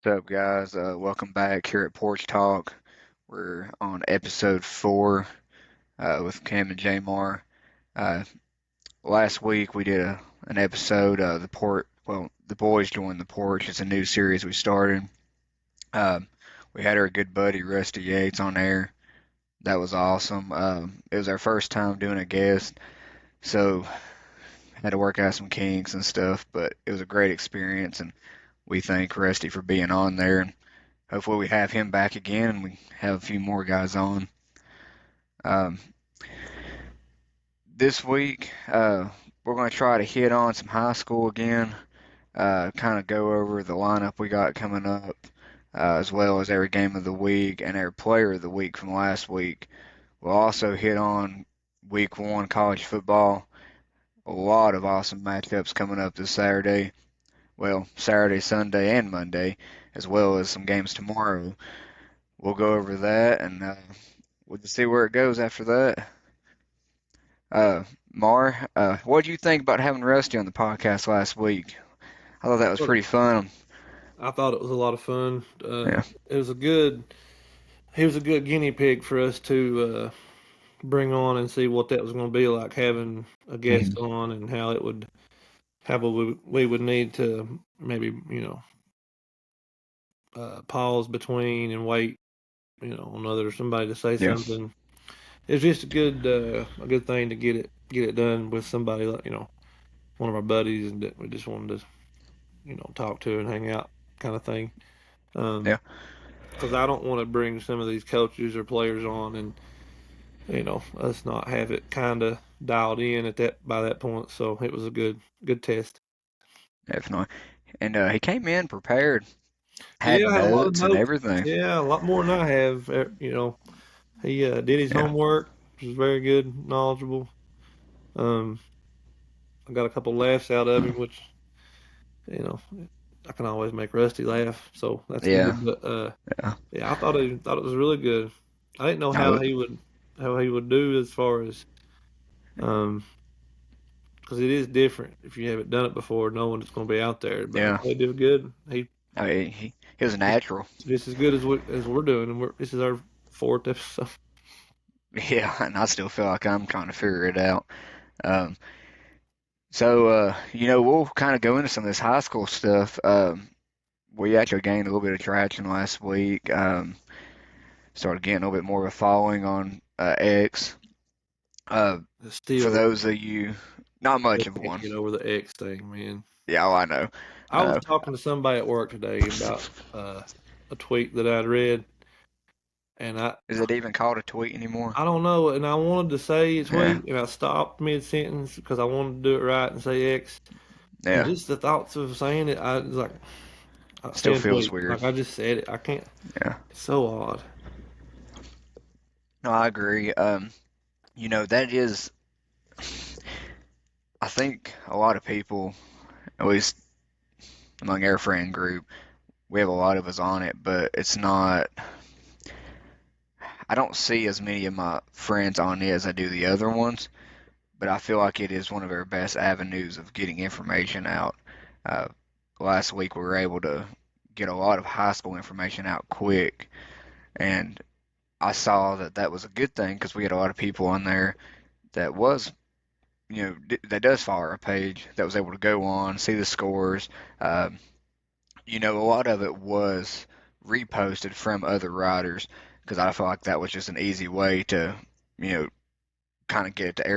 What's up, guys? Welcome back here at Porch Talk. We're on episode 4 with Cam and Jamar. Uh, Last week we did an episode. The boys joined the Porch. It's a new series we started. Um, we had our good buddy Rusty Yates on there. That was awesome. It was our first time doing a guest, so had to work out some kinks and stuff. But it was a great experience, and we thank Rusty for being on there. Hopefully we have him back again and we have a few more guys on. Um, this week, we're going to try to hit on some high school again, kind of go over the lineup we got coming up, as well as every game of the week and our player of the week from last week. We'll also hit on week 1 college football. A lot of awesome matchups coming up this Saturday. Well, Saturday, Sunday, and Monday, as well as some games tomorrow. We'll go over that and we'll just see where it goes after that. Uh, Mar, what did you think about having Rusty on the podcast last week? I thought that was But pretty fun. I thought it was a lot of fun. Yeah. It was a good. He was a good guinea pig for us to bring on and see what that was going to be like having a guest Mhm. on and how we would need to maybe pause between and wait on other somebody to say Yeah. something. It's just a good thing to get it done with somebody like one of our buddies and that we just wanted to talk to and hang out kind of thing. Yeah. Because I don't want to bring some of these coaches or players on and us not have it kind of dialed in at that by that point. So it was a good test. Definitely. And he came in prepared, had Yeah, I had a lot of notes and notes. everything. Yeah, a lot more than I have. He did his Yeah. homework, which was very good, knowledgeable. Um, I got a couple laughs out of him, which you know I can always make Rusty laugh, so that's Yeah. good. But Yeah. yeah, I thought it was really good. I didn't know No, how he would do as far as um because it is different if you haven't done it before, knowing it's going to be out there. But I yeah. thought he did good. I mean, he was a natural. Just as good as we're doing, and this is our fourth episode. Yeah, and I still feel like I'm trying to figure it out. Um, so we'll kind of go into some of this high school stuff. We actually gained a little bit of traction last week. Started getting a little bit more of a following on X. Uh, for Still those of you, not much of can't one. get over the X thing, man. Yeah, oh, I know. I was Uh, talking to somebody at work today about uh, a tweet that I'd read, and is it even called a tweet anymore? I don't know, and I wanted to say a Yeah, tweet, and I stopped mid sentence because I wanted to do it right and say X, and yeah. just the thoughts of saying it, I was like, Still send feels tweet, weird. like I just said it. I can't. Yeah. It's so odd. No, I agree. That is, I think a lot of people, at least among our friend group, we have a lot of us on it, but it's not. I don't see as many of my friends on it as I do the other ones, but I feel like it is one of our best avenues of getting information out. Uh, Last week we were able to get a lot of high school information out quick, and I saw that that was a good thing because we had a lot of people on there that was, that does follow our page, that was able to go on, see the scores. Um, a lot of it was reposted from other writers because I felt like that was just an easy way to, you know, kind of get it to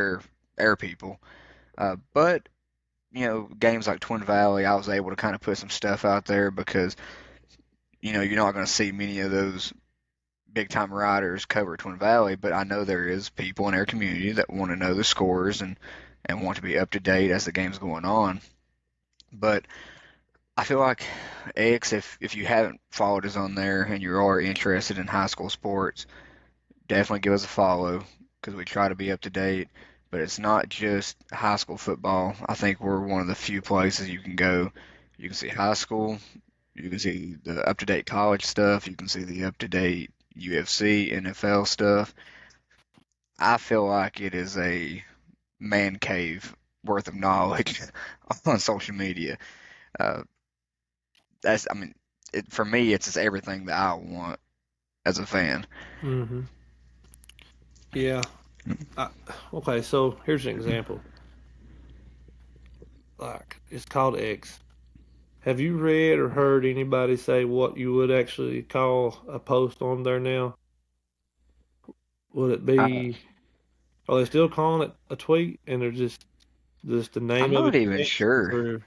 air people. But games like Twin Valley, I was able to kind of put some stuff out there because you're not going to see many of those big time riders cover Twin Valley, but I know there is people in our community that want to know the scores and want to be up to date as the game's going on. But I feel like X, if you haven't followed us on there and you are interested in high school sports, definitely give us a follow because we try to be up to date. But it's not just high school football. I think we're one of the few places you can go. You can see high school, you can see the up to date college stuff, you can see the up to date UFC, NFL stuff. I feel like it is a man cave worth of knowledge on social media. Uh, I mean, for me, it's just everything that I want as a fan. Mm-hmm. Yeah. I, okay, so here's an example. Like, it's called X. Have you read or heard anybody say what you would actually call a post on there now? Would it I, be? Are they still calling it a tweet, and they're just the I'm name of not it even X? sure. Or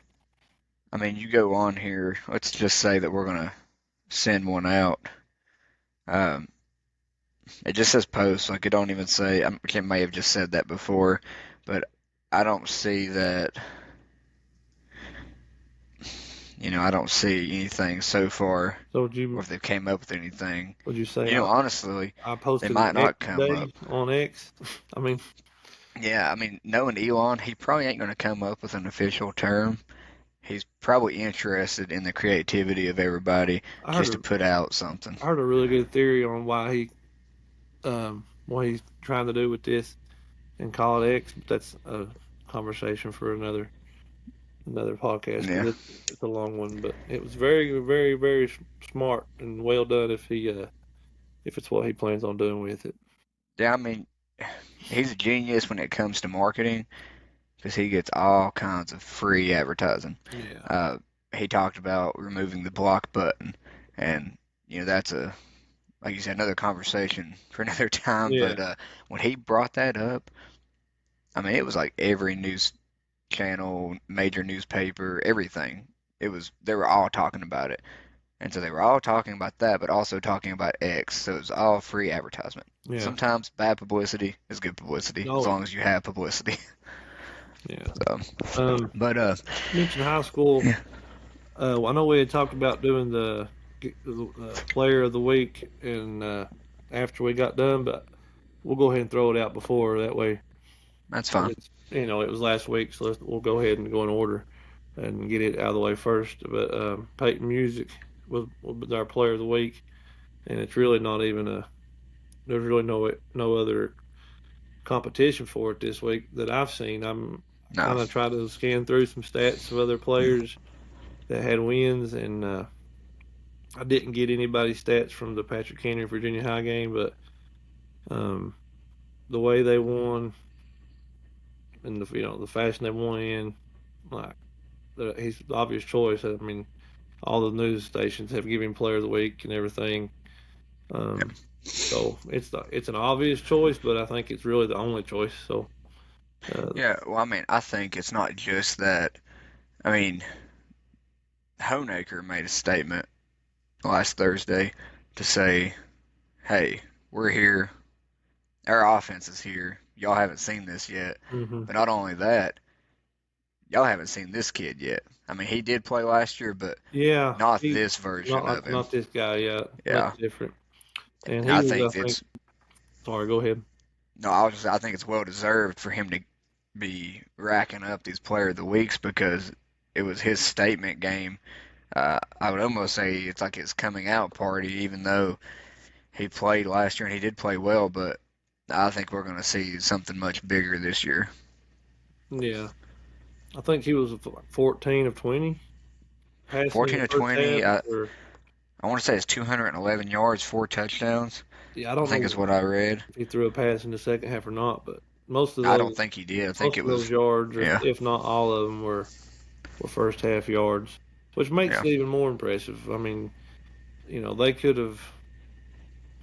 I mean, you go on here. Let's just say that we're gonna send one out. Um, it just says post, like it don't even say. I may have just said that before, but I don't see that. I don't see anything so far, so or if they came up with anything. would you say I Honestly, I they posted an might X not come up. today on X? I mean, Yeah, I mean, knowing Elon, he probably ain't gonna come up with an official term. He's probably interested in the creativity of everybody I heard just to a put out something. I heard a really good theory on what he's trying to do with this and call it X, but that's a conversation for another podcast Yeah. because it's a long one. But it was very, very, very smart and well done if it's what he plans on doing with it. Yeah, I mean, he's a genius when it comes to marketing because he gets all kinds of free advertising. Yeah, Uh, he talked about removing the block button, and that's like you said, another conversation for another time. yeah, But when he brought that up, I mean, it was like every news channel, major newspaper, everything. They were all talking about it. And so they were all talking about that, but also talking about X. So it was all free advertisement. yeah. Sometimes bad publicity is good publicity as No, long as you have publicity. yeah. So, Um, but mentioned high school. yeah, I know we had talked about doing the player of the week, and after we got done, but we'll go ahead and throw it out before that way. that's fine. It's, it was last week, so we'll go ahead and go in order and get it out of the way first. But Peyton Music was our player of the week, and it's really not even there's really no other competition for it this week that I've seen. I'm No, kind of trying to scan through some stats of other players that had wins, and I didn't get anybody's stats from the Patrick Henry Virginia High game, but um, the way they won and the fashion they won in, like he's the obvious choice. I mean, all the news stations have given him Player of the Week and everything. yeah, So it's an obvious choice, but I think it's really the only choice. So yeah. Well, I mean, I think it's not just that. I mean, Honaker made a statement last Thursday to say, "Hey, we're here. Our offense is here. Y'all haven't seen this yet. hmm But not only that, y'all haven't seen this kid yet. I mean, he did play last year, but yeah, not he this version of not him. not this guy. Yeah, Yeah, that's different. And and he I was, think I think. it's Sorry, go ahead. no, I think it's well deserved for him to be racking up these player of the weeks because it was his statement game. I would almost say it's like his coming out party, even though he played last year and he did play well, but I think we're going to see something much bigger this year. Yeah, I think he was 14 of 20 passing in 14 the to first half. 20, Or I want to say it's 211 yards, 4 touchdowns. yeah, I I don't think know is what I read. if he threw a pass in the second half or not, but most of I don't those think he did. I think most it of those was, yards, or yeah, if not all of them, were first half yards, which makes yeah, it even more impressive. I mean, they could have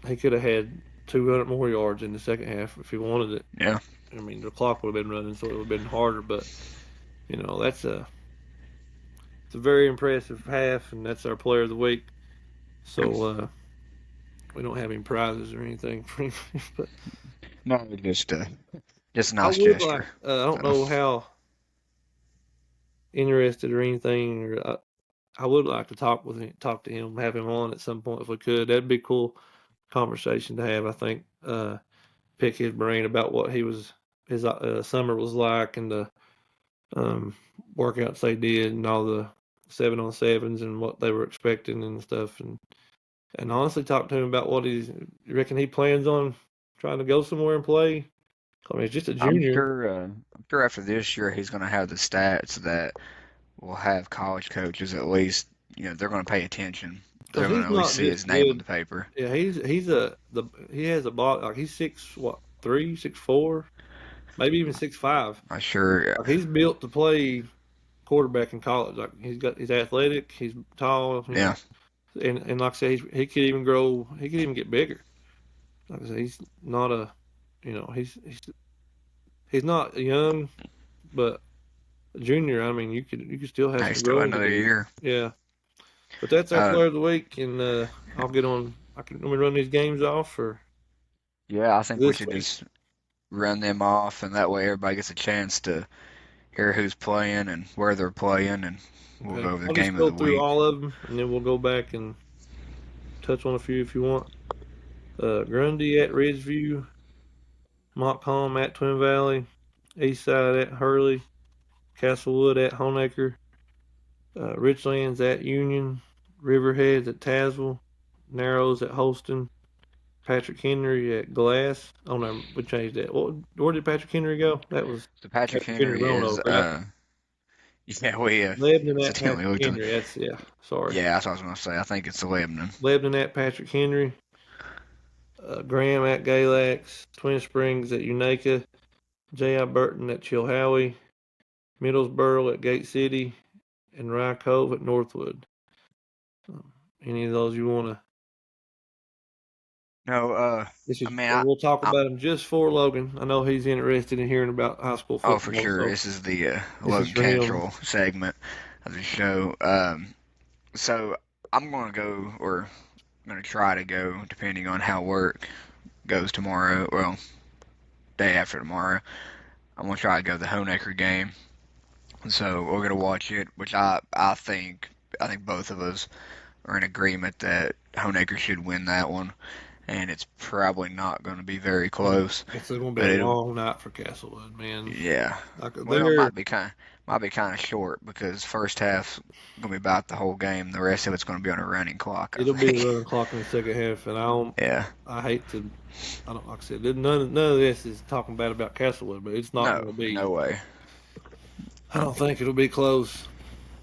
he could have had 200 more yards in the second half if he wanted it. yeah. I mean, the clock would have been running, so it would have been harder. But that's it's a very impressive half, and that's our player of the week. So we don't have any prizes or anything for him, but No, just a I nice would like. gesture. I don't So, know how interested or anything, or I would like to talk to him, have him on at some point if we could. That'd be a cool conversation to have. I think pick his brain about what his summer was like and the um, workouts they did and all the 7-on-7s and what they were expecting and stuff, and honestly talk to him about what you reckon he plans on trying to go somewhere and play. I mean, he's just a junior. I'm sure after this year he's going to have the stats that will have college coaches at least, they're going to pay attention because They're going he's to at least not see just his name on the good. paper. Yeah, he has a ball like he's 6'3", 6'4", maybe even 6'5". I'm sure. Like he's built to play quarterback in college. Like he's athletic, he's tall, Yeah. and like I said, he could even grow. He could even get bigger. Like I said, he's not a, he's not young, but a junior. I mean, you could still have Hey, some still growing to another do. year. Yeah, but that's our Uh, player of the week, and I'll get on. Let me run these games off for yeah, I think we this should week. just run them off, and that way everybody gets a chance to hear who's playing and where they're playing, and we'll Okay, go over the I'll just game of go the through week. all of them, and then we'll go back and touch on a few if you want. Grundy at Ridgeview, Montcalm at Twin Valley, Eastside at Hurley, Castlewood at Honaker, Richlands at Union, Riverheads at Tazewell, Narrows at Holston, Patrick Henry at Glass. Oh no, we changed that. Where did Patrick Henry go? That was So Patrick Patrick Henry Henry is, Roanoke, right? yeah, we Lebanon at accidentally Patrick looked on. Henry. That's yeah. Sorry, Yeah, that's what I was gonna say. I think it's the Lebanon. Lebanon at Patrick Henry. Graham at Galax, Twin Springs at Unaka, J.I. Burton at Chilhowie, Middlesboro at Gate City, and Rye Cove at Northwood. Any of those you want to? No, This I is mean, we'll talk I, about them just for Logan. I know he's interested in hearing about high school oh, for football, sure, so this is the this is Logan for him. Cantrell segment of the show. So I'm gonna go, or I'm gonna try to go, depending on how work goes tomorrow. Well, day after tomorrow, I'm gonna try to go to the Honecker game. So we're gonna watch it, which I think both of us are in agreement that Honecker should win that one, and it's probably not going to be very close, It's going to be a but it'll long night for Castlewood, man. yeah. Like Well, it they're might be kind of short because first half gonna be about the whole game. The rest of it's gonna be on a running clock, I it'll be a think. running clock in the second half, and Yeah. I hate to. I don't like I said. None of this is talking bad about Castlewood, but it's not going No, to be. no way. I don't think it'll be close.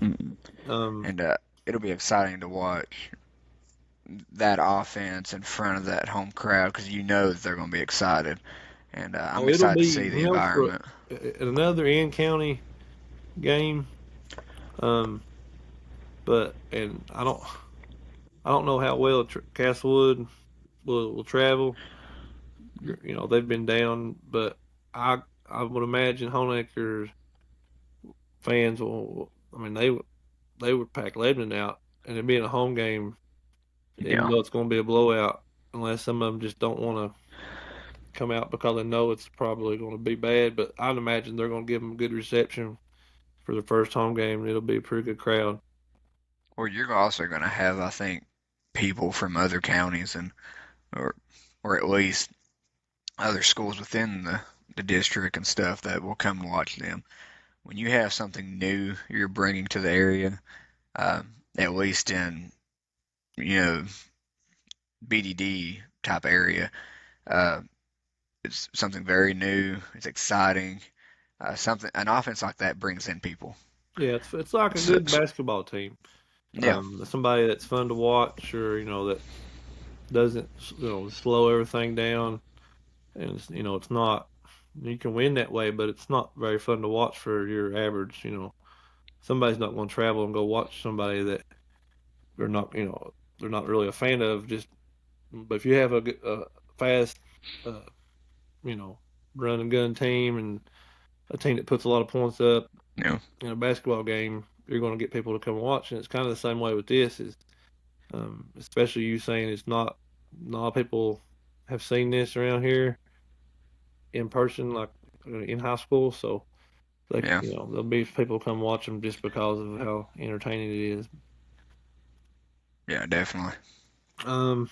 Mm-mm. Um, And it'll be exciting to watch that offense in front of that home crowd because you know that they're gonna be excited, and I'm it'll excited to be see the environment. another in county game. Um, but and I don't know how well Castlewood will travel. They've been down, but I would imagine Honecker fans will. I mean, they would pack Lebanon out, and it being a home game, even Yeah. though it's going to be a blowout, unless some of them just don't want to come out because they know it's probably going to be bad. But I'd imagine they're going to give them a good reception for the first home game, and it'll be a pretty good crowd. Or you're also gonna have, I think, people from other counties and or or at least other schools within the district and stuff that will come watch them. When you have something new you're bringing to the area, at least in you know BDD type area, uh, it's something very new. It's exciting. Something an offense like that brings in people. Yeah, it's like a So, good basketball team. yeah, Somebody that's fun to watch, or that doesn't slow everything down, and it's not. You can win that way, but it's not very fun to watch for your average. Somebody's not going to travel and go watch somebody that they're not. They're not really a fan of. But if you have a fast, uh, you know, run and gun team and a team that puts a lot of points up yeah. in a basketball game, you're going to get people to come watch. And it's kind of the same way with this. Is especially you saying it's not. Not a lot of people have seen this around here in person, like in high school. So Yeah. there'll be people come watch them just because of how entertaining it is. Yeah, definitely. Um,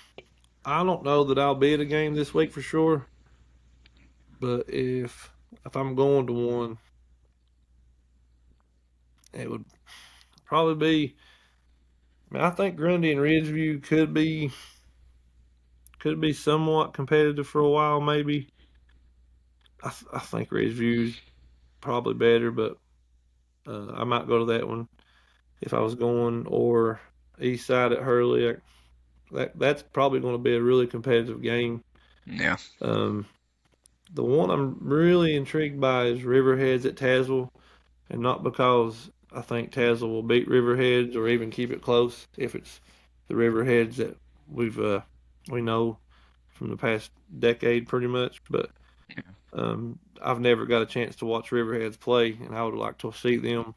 I don't know that I'll be at a game this week for sure, but if I'm going to one, it would probably be. I mean, I think Grundy and Ridgeview could be somewhat competitive for a while, maybe. I think Ridgeview's probably better, but I might go to that one if I was going, or East Side at Hurley. That's probably going to be a really competitive game. Yeah. Um, the one I'm really intrigued by is Riverheads at Tazewell, and not because I think Tazewell will beat Riverheads or even keep it close if it's the Riverheads that we know from the past decade pretty much, but I've never got a chance to watch Riverheads play, and I would like to see them.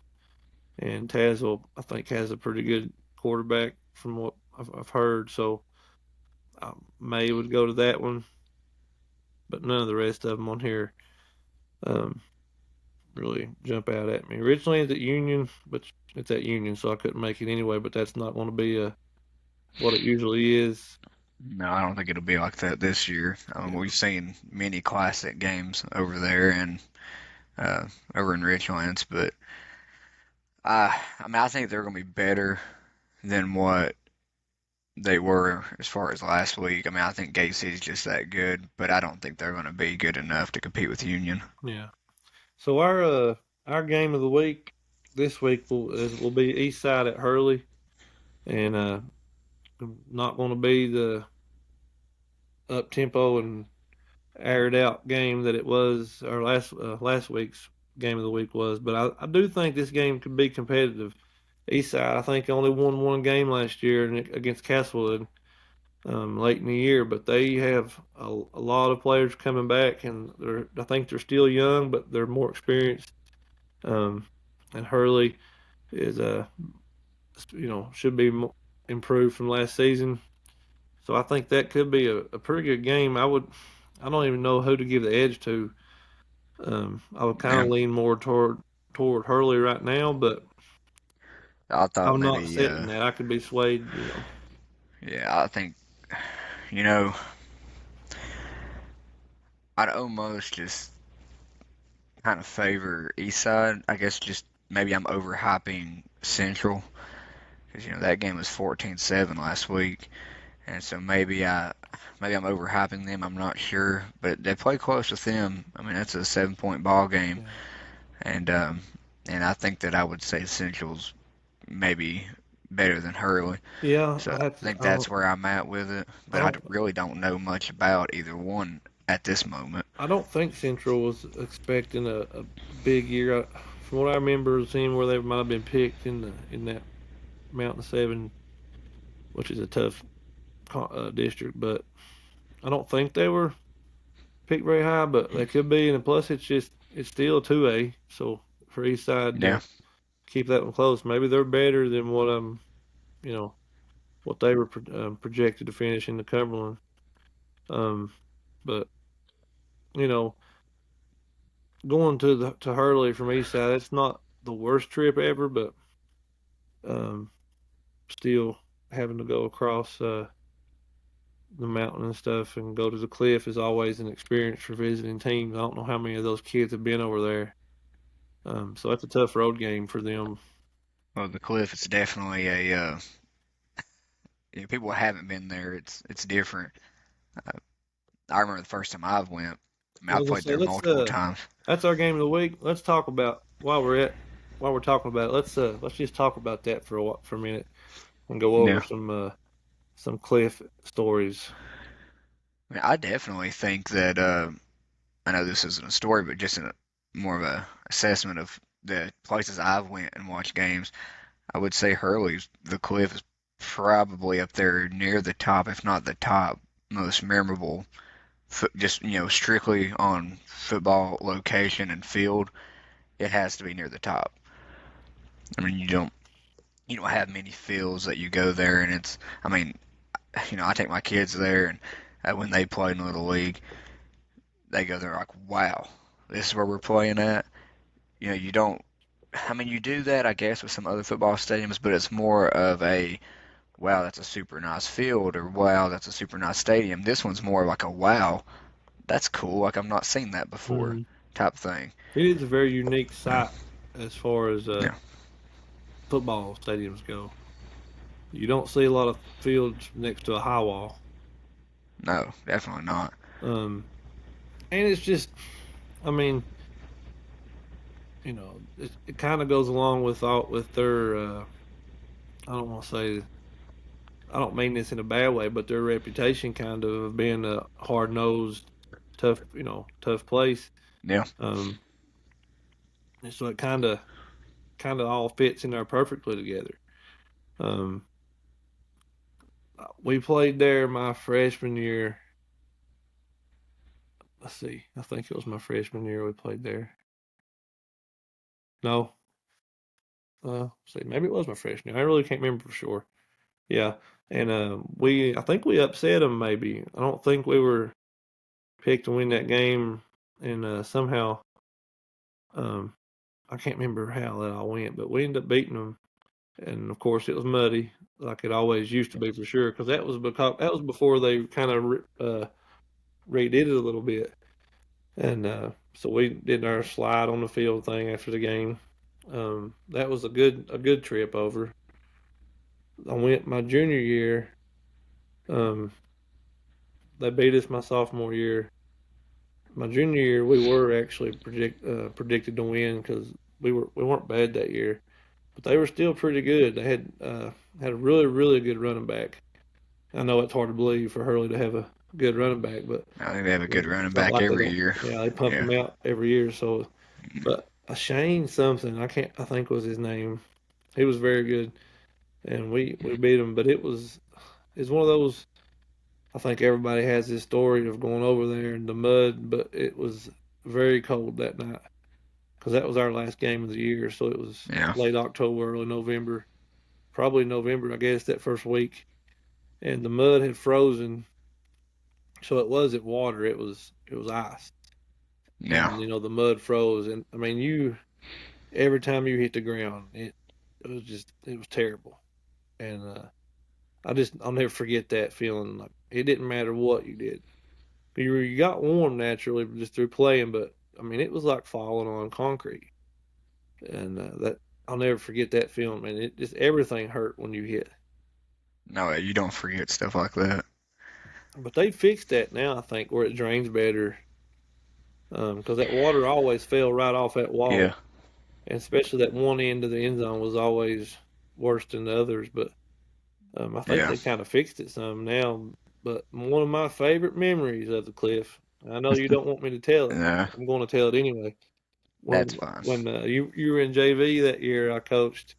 And Tazewell, I think, has a pretty good quarterback from what I've heard, so I may would go to that one, but none of the rest of them on here um, really jump out at me. Originally, it's at Union, but it's at Union, so I couldn't make it anyway. But that's not going to be what it usually is. No, I don't think it'll be like that this year. We've seen many classic games over there and over in Richlands, but I think they're going to be better than what they were as far as last week. I mean, I think Gate City's just that good, but I don't think they're going to be good enough to compete with Union. Yeah. So our game of the week this week will be East Side at Hurley, and not going to be the up tempo and aired out game that it was our last week's game of the week was. But I do think this game could be competitive. Eastside, I think, only won one game last year against Castlewood late in the year, but they have a lot of players coming back, and I think they're still young, but they're more experienced. And Hurley is should be improved from last season. So I think that could be a pretty good game. I don't even know who to give the edge to. I would kind Yeah, of lean more toward Hurley right now, but I thought I'm not maybe, setting that. I could be swayed. yeah, I think, you know, I'd almost just kind of favor East Side. I guess just maybe I'm overhyping Central because that game was 14-7 last week, and so maybe I'm overhyping them. I'm not sure, but they play close with them. I mean, that's a 7-point ball game, Yeah. and I think that I would say Central's maybe better than Hurley. Yeah, So I I have to. think that's where I'm at with it, I but I don't. really don't know much about either one at this moment. I don't think Central was expecting a big year. From what I remember seeing, where they might have been picked in that Mountain Seven, which is a tough district, but I don't think they were picked very high. But they could be, and plus it's still 2A. So for East Side Yeah, to keep that one close, maybe they're better than you know what they were projected to finish in the Cumberland. Um, but you know, going to Hurley from East Side, it's not the worst trip ever, but um, still having to go across the mountain and stuff and go to the cliff is always an experience for visiting teams. I don't know how many of those kids have been over there, so that's a tough road game for them. well, the Cliff is definitely a people haven't been there. It's different. Uh, I remember the first time I went. I mean, I I was gonna played say there multiple times. that's our game of the week. Let's talk about while we're talking about it. Let's just talk about that for a minute and go over Yeah, some cliff stories. I mean, I definitely think that I know this isn't a story, but just more of a assessment of the places I've went and watched games. I would say Hurley's the Cliff is probably up there near the top, if not the top, most memorable. Just strictly on football location and field, it has to be near the top. I mean, you don't have many fields that you go there, and it's. I mean, I take my kids there, and when they play in Little League, they go there like, wow, this is where we're playing at. You don't. I mean, you do that, I guess, with some other football stadiums, but it's more of a wow, that's a super nice field, or wow, that's a super nice stadium. This one's more like a wow, that's cool. Like I've not seen that before, Mm. type thing. It is a very unique site as far as Yeah. football stadiums go. You don't see a lot of fields next to a high wall. No, definitely not. Um, and it's just, I mean, it kind of goes along with their. I don't want to say. I don't mean this in a bad way, but their reputation kind of being a hard nosed, tough place. Yeah. And so it kind of all fits in there perfectly together. Um, we played there my freshman year. Let's see, I think it was my freshman year we played there. No, see, maybe it was my freshman year. I really can't remember for sure. Yeah, and I think we upset them. Maybe I don't think we were picked to win that game, and somehow, um, I can't remember how that all went, but we ended up beating them. And of course, it was muddy, like it always used to be for sure, because that was before they kind of redid it a little bit, and so we did our slide on the field thing after the game. That was a good trip over. I went my junior year. Um, they beat us my sophomore year. My junior year, we were actually predicted to win because we weren't bad that year, but they were still pretty good. They had a really really good running back. I know it's hard to believe for Hurley to have a good running back, but I think they have a good running it's not back like they every don't. year. Yeah, they pump Yeah. him out every year. So, but Shane something I think was his name. He was very good, and we beat him. But it's one of those. I think everybody has this story of going over there in the mud, but it was very cold that night because that was our last game of the year. So it was Yeah. late October, early November, probably November, I guess, that first week, and the mud had frozen. So it wasn't water; it was ice, Yeah. and the mud froze. And I mean, every time you hit the ground, it was terrible. And I'll never forget that feeling. Like it didn't matter what you did. You got warm naturally just through playing, but I mean, it was like falling on concrete, and that I'll never forget that feeling. Man, it just everything hurt when you hit. No, you don't forget stuff like that. But they fixed that now, I think, where it drains better, because that water always fell right off that Yeah. wall, and especially that one end of the end zone was always worse than the others. But I think Yeah. they kind of fixed it some now. But one of my favorite memories of the Cliff, I know you don't want me to tell it, No, I'm going to tell it anyway. that's When fine. when you were in JV that year, I coached.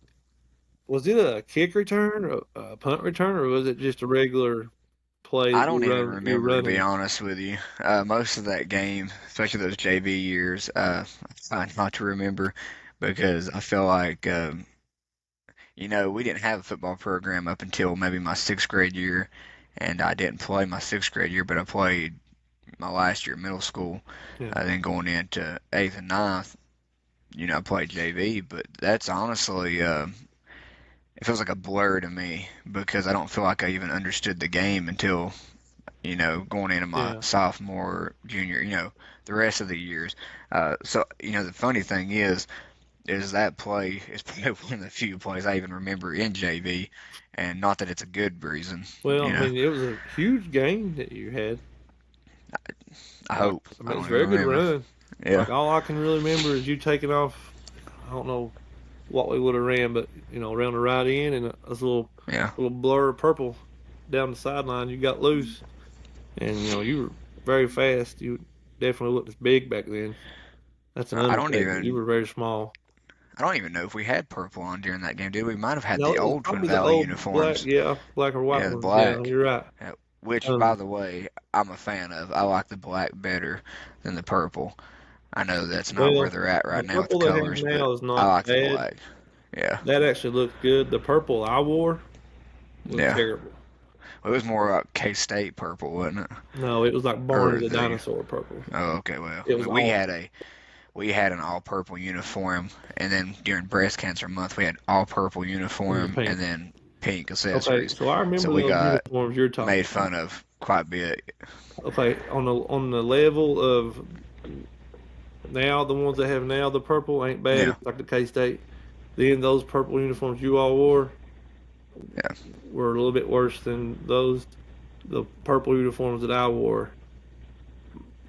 Was it a kick return, a punt return, or was it just a regular play I that don't even you're remember, to be running? honest with you. Most of that game, especially those JV years, I try not to remember because I feel like, we didn't have a football program up until maybe my sixth grade year, and I didn't play my sixth grade year, but I played my last year of middle school. Yeah, Then going into eighth and ninth, I played JV, but that's honestly, it feels like a blur to me because I don't feel like I even understood the game until going into my yeah, sophomore, junior, the rest of the years. So, the funny thing is that play is probably one of the few plays I even remember in JV, and not that it's a good reason, well, you I know. mean, it was a huge game that you had. I Like, hope. I I mean, it's don't a even very good remember. run. Yeah, Like all I can really remember is you taking off. I don't know what we would have ran, but around the right end and a yeah. little blur of purple down the sideline. You got loose, and you were very fast. You definitely looked as big back then. That's an I don't understatement. You even. were very small. I don't even know if we had purple on during that game, did we? Might have had No, the it was old Twin probably the Valley old black, uniforms. yeah, black or white Yeah, the ones. Yeah, black. you're right. Which, by Um, the way, I'm a fan of. I like the black better than the purple. I know that's not where well, they're at the right now with the purple they have colors, but now is I not like the bad. black. Yeah, That actually looks good. The purple I wore was yeah. terrible. It was more K-State purple, wasn't it? No, it was like Barney Or the the dinosaur purple. Oh, okay. Well, It I was mean, awful. we had an all purple uniform, and then during Breast Cancer Month, we had all purple And the uniform and pink. then pink Okay, accessories. so I So remember we those got uniforms you're made talking about. fun of quite a bit. Okay, on the level of now, the ones they have now, the purple ain't bad. Yeah, It's like the K State. Then those purple uniforms you all wore yeah. were a little bit worse than those. The purple uniforms that I wore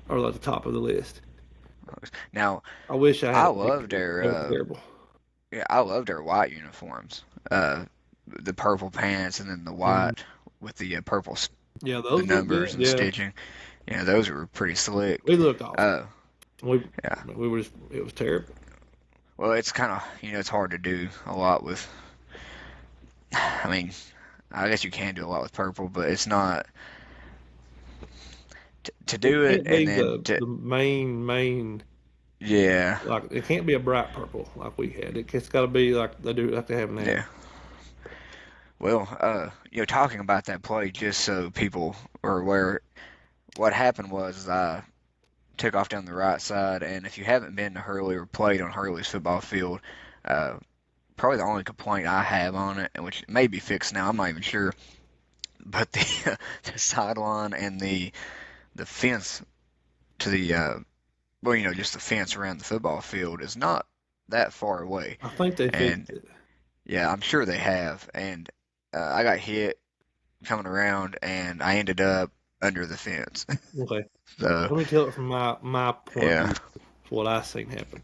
are at the top of the list. Now I wish I had I a loved picture. their They were terrible. yeah, I loved their white uniforms. The purple pants and then the Mhm. white with the purple, Yeah, the those look numbers good. and Yeah, stitching. Yeah, those were pretty slick. we looked awful. Uh, We yeah. we were just, it was terrible. Well, it's kind of, it's hard to do a lot with. I mean, I guess you can do a lot with purple, but it's not to It do it can't and be then to, the main yeah, like it can't be a bright purple like we had. It's got to be like they have now. yeah. Well, talking about that play, just so people are aware, what happened was I took off down the right side, and if you haven't been to Hurley or played on Hurley's football field, uh, probably the only complaint I have on it, and which may be fixed now, I'm not even sure, but the the sideline and the fence to the just the fence around the football field is not that far away, I think they and fixed it. yeah, I'm sure they have, and I got hit coming around, and I ended up under the fence. Okay, So let me tell it from my point of yeah, view. What I seen happen.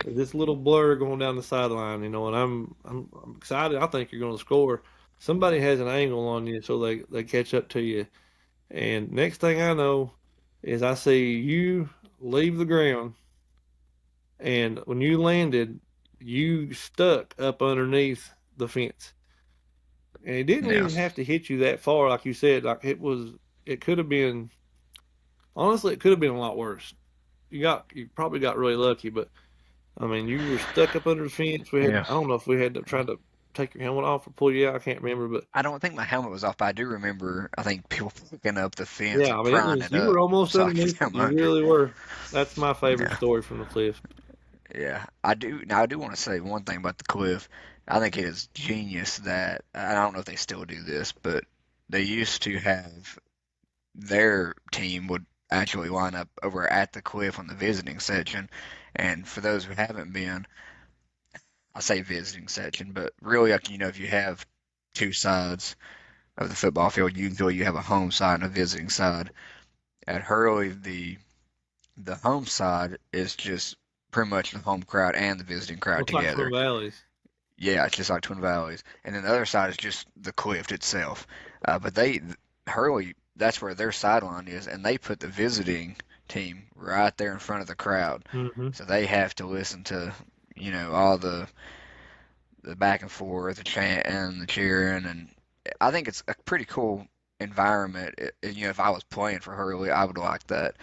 This little blur going down the sideline, and I'm excited. I think you're going to score. Somebody has an angle on you, so they catch up to you. And next thing I know, is I see you leave the ground, and when you landed, you stuck up underneath the fence. And it didn't yeah, even have to hit you that far, like you said. Like it could have been. Honestly, it could have been a lot worse. You probably got really lucky, but I mean, you were stuck up under the fence. yeah. I don't know if we had to try to take your helmet off or pull you out. I can't remember, but I don't think my helmet was off, but I do remember I think people picking up the fence yeah, I and mean, prying it you were up almost so I could underneath it. come You under. really were. That's my favorite Yeah, story from the cliff. yeah. I do. Now I do want to say one thing about the cliff. I think it is genius that I don't know if they still do this, but they used to have their team would actually line up over at the cliff on the visiting section. And for those who haven't been, I say visiting section, but really, like, if you have two sides of the football field, usually you have a home side and a visiting side. At Hurley, the home side is just pretty much the home crowd and the visiting crowd Looks like Twin together. Valleys. Yeah, it's just like Twin Valleys, and then the other side is just the cliff itself. But Hurley, that's where their sideline is, and they put the visiting team right there in front of the crowd, Mm-hmm. so they have to listen to all the back and forth, the chant and the cheering, and I think it's a pretty cool environment. If I was playing for Hurley, I would like that,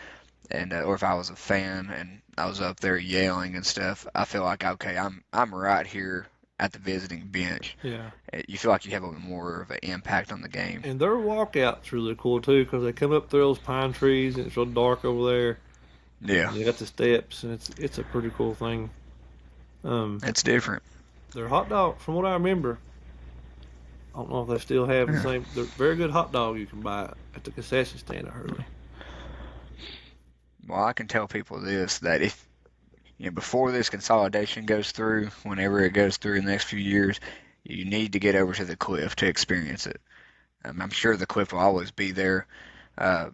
and or if I was a fan and I was up there yelling and stuff, I feel like okay, I'm right here at the visiting bench. Yeah. You feel like you have a little more of an impact on the game. And their walkout's really cool too because they come up through those pine trees and it's real dark over there. Yeah, And they got the steps and it's a pretty cool thing. Um, it's different. their hot dog, from what I remember, I don't know if they still have the Yeah. same. They're very good hot dog you can buy at the concession stand at Hurley. Well, I can tell people this that if before this consolidation goes through, whenever it goes through in the next few years, you need to get over to the cliff to experience it. I'm sure the cliff will always be there, uh,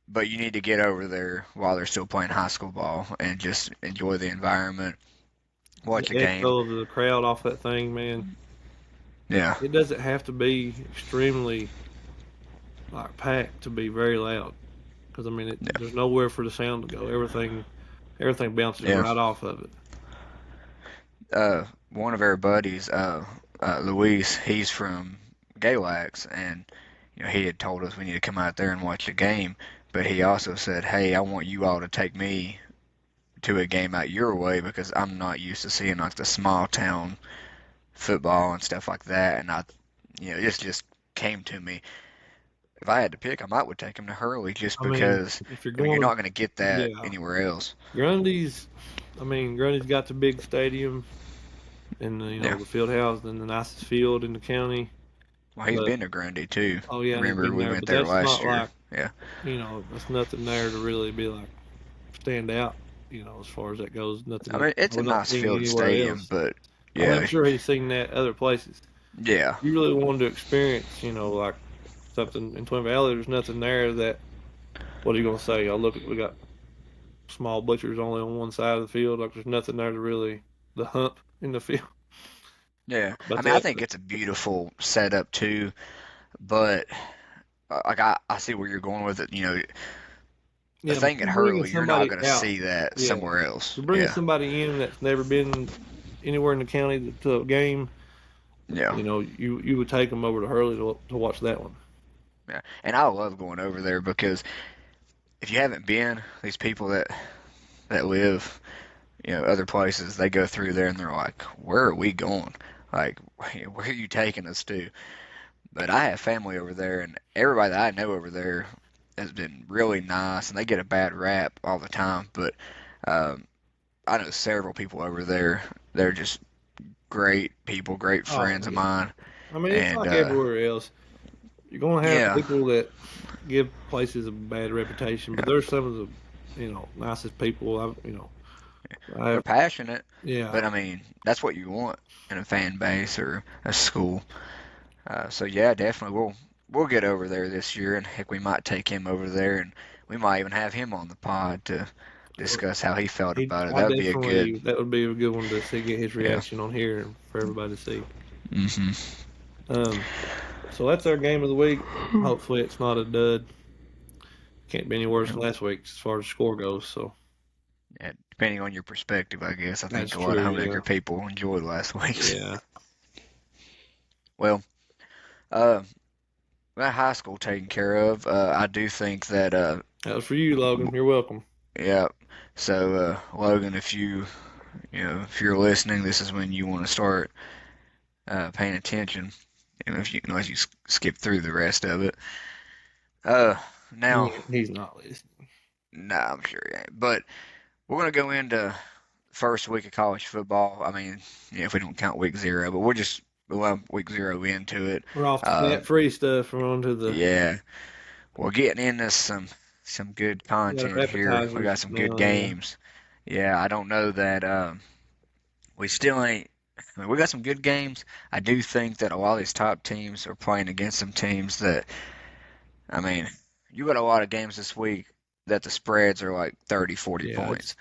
but you need to get over there while they're still playing high school ball and just enjoy the environment, The watch a game. echo of the crowd off that thing, man. Yeah, It doesn't have to be extremely like packed to be very loud. Because I mean, yeah, there's nowhere for the sound to go. Everything bounces yeah. right off of it. One of our buddies, Luis, he's from Galax, and he had told us we need to come out there and watch a game. But he also said, "Hey, I want you all to take me to a game out your way because I'm not used to seeing like the small town football and stuff like that." And this just came to me. If I had to pick, I might would take him to Hurley just I mean, because if you're you're going not to, going to get that yeah, anywhere else. Grundy's. Grundy's got the big stadium and Yeah. the field house and the nicest field in the county. Well, he's But been to Grundy too. oh yeah, and he's Remember been we there. went But there that's last not year. like Yeah. that's nothing there to really be like stand out. As far as that goes, I nothing mean, it's a we're not nice seeing field anywhere stadium, else. but I mean, I'm yeah, sure he's seen that other places. yeah, You really wanted to experience, like something in Twin Valley. There's nothing there that. What are you gonna say? We got small butchers only on one side of the field. Like there's nothing there to really the hump in the field. yeah. I But mean, I that think it's a beautiful setup too, but like I see where you're going with it. The Yeah, but thing at you're bringing Hurley, you're not somebody going to out. see that Yeah, somewhere else. you're bringing Yeah, somebody in that's never been anywhere in the county to a game. yeah, You would take them over to Hurley to watch that one. yeah. And I love going over there because if you haven't been, these people that live, other places, they go through there and they're like, "Where are we going? Like, where are you taking us to?" But I have family over there, and everybody that I know over there has been really nice, and they get a bad rap all the time. But um, I know several people over there. They're just great people, great Oh friends of yeah, mine, I mean it's and like everywhere else. You're gonna have yeah, people that give places a bad reputation, but yeah, they're some of the nicest people they're I've passionate. yeah. But I mean, that's what you want in a fan base or a school. So yeah, definitely we'll get over there this year, and heck, we might take him over there, and we might even have him on the pod to discuss how he felt about it. I That would be a good, definitely that would be a good one to see, get his yeah. reaction on here and for everybody to see. Hmm. Um, so that's our game of the week. Hopefully it's not a dud. Can't be any worse Yeah, than last week as far as score goes. So yeah, depending on your perspective, I guess. I that's think a lot of true. homemaker people enjoyed last week's. Yeah. Well, that high school taken care of. I do think that, That was for you, Logan. You're welcome. yeah. So, Logan, if you're listening, this is when you want to start paying attention. If you, as you skip through the rest of it. Uh, now, He's not listening. nah, I'm sure he ain't. But we're gonna go into first week of college football. I mean, if we don't count week 0, but we'll have week 0 into it. We're off the Uh, snap free stuff. We're on to the yeah, we're getting into some good we got our content here. We appetizers got some good now. Yeah. games. Yeah, I don't know that we still ain't. I mean, we got some good games. I do think that a lot of these top teams are playing against some teams that, I mean, you got a lot of games this week that the spreads are like 30, 40 Yeah. points.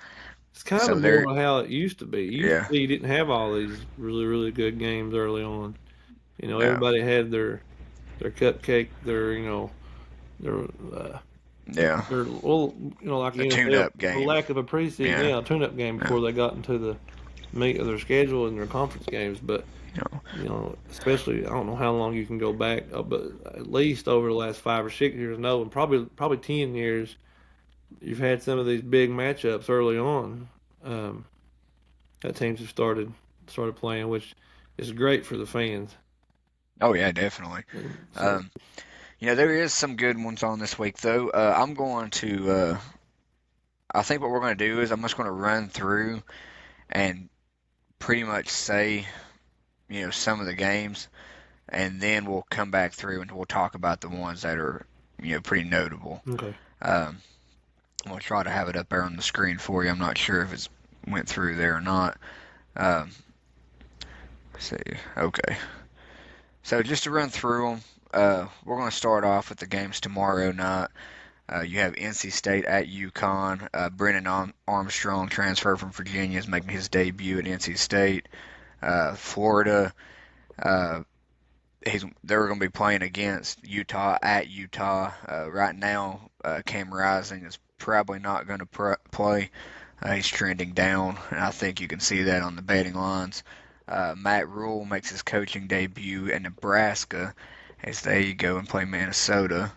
It's kind of So they're, more how it used to be. It used to yeah, be you didn't have all these really, really good games early on. no, Everybody had their cupcake, their yeah, well, like the NFL, tune-up for game. lack of a preseason, Yeah, tune-up game yeah, before they got into the meat of their schedule and their conference games. But you know, especially I don't know how long you can go back, but at least over the last 5 or 6 years, no, and probably 10 years, you've had some of these big matchups early on. Um, that teams have started playing, which is great for the fans. oh yeah, definitely. And so Um, there is some good ones on this week though. I'm going to, I think what we're going to do is I'm just going to run through and pretty much say, some of the games, and then we'll come back through and we'll talk about the ones that are, pretty notable. okay, Um, I'm gonna try to have it up there on the screen for you. I'm not sure if it's went through there or not. Um, let's see. Okay. So just to run through them, we're going to start off with the games tomorrow night. You have NC State at UConn. Brennan Armstrong, transfer from Virginia, is making his debut at NC State. Florida, uh, they're going to be playing against Utah at Utah. Right now, Cam Rising is probably not going to play. He's trending down, and I think you can see that on the betting lines. Matt Rule makes his coaching debut in Nebraska as they go and play Minnesota.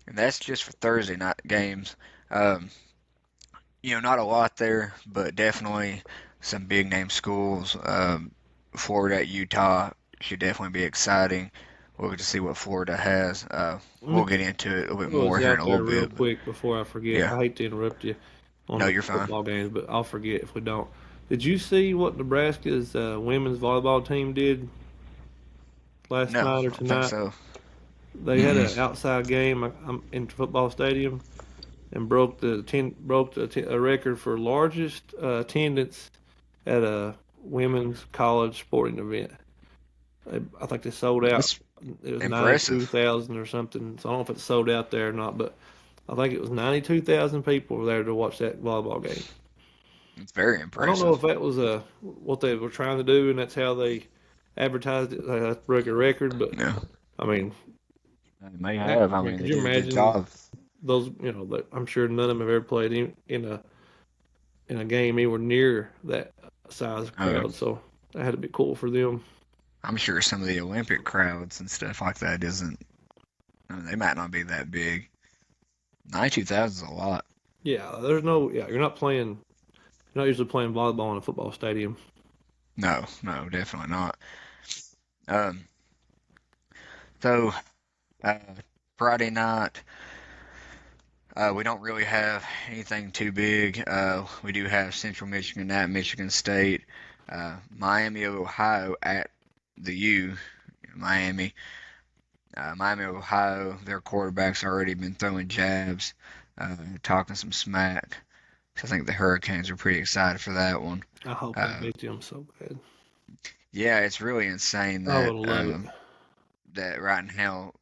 And that's just for Thursday night games. Um, not a lot there, but definitely some big name schools. Florida at Utah should definitely be exciting. We'll get to see what Florida has. let We'll me get into it a little bit throw more this here in out a there little real bit. But quick before I forget. yeah, I hate to interrupt you on no, the you're fine. football games, but I'll forget if we don't. Did you see what Nebraska's women's volleyball team did last No, night or I don't think tonight? so. They had Mm-mm. an outside game in the football stadium and a record for largest attendance at a women's college sporting event. I think they sold out. That's It was impressive. 92,000 or something. So I don't know if it's sold out there or not, but I think it was 92,000 people were there to watch that volleyball game. It's very I don't know if impressive. that was what they were trying to do, and that's how they advertised it. That's break a record, but Yeah. I mean, They may have. I mean, Could they you did a good imagine job. those? I'm sure none of them have ever played in a game anywhere near that size Uh, crowd. So that had to be cool for them. I'm sure some of the Olympic crowds and stuff like that isn't. I mean, they might not be that big. 92,000 is a lot. Yeah, there's no. Yeah, you're not playing. You're not usually playing volleyball in a football stadium. No, no, definitely not. Um, so uh, Friday night, we don't really have anything too big. We do have Central Michigan at Michigan State, Miami of Ohio at the U, Miami. Miami of Ohio, their quarterback's already been throwing jabs, talking some smack. So I think the Hurricanes are pretty excited for that one. I hope they Uh, beat them so bad. yeah, it's really insane I that would love it. that right now,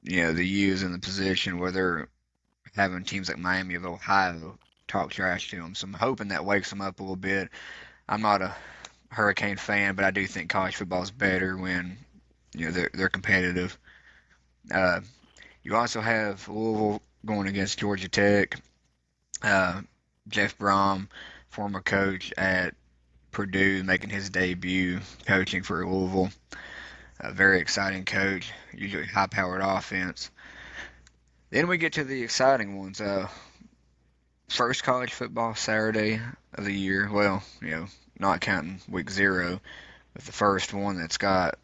the U is in the position where they're having teams like Miami of Ohio talk trash to them. So I'm hoping that wakes them up a little bit. I'm not a Hurricane fan, but I do think college football is better when they're competitive. Uh, you also have Louisville going against Georgia Tech. Uh, Jeff Brom, former coach at Purdue, making his debut coaching for Louisville. A very exciting coach, usually high-powered offense. Then we get to the exciting ones. First college football Saturday of the year. Well, not counting week 0, but the first one that's got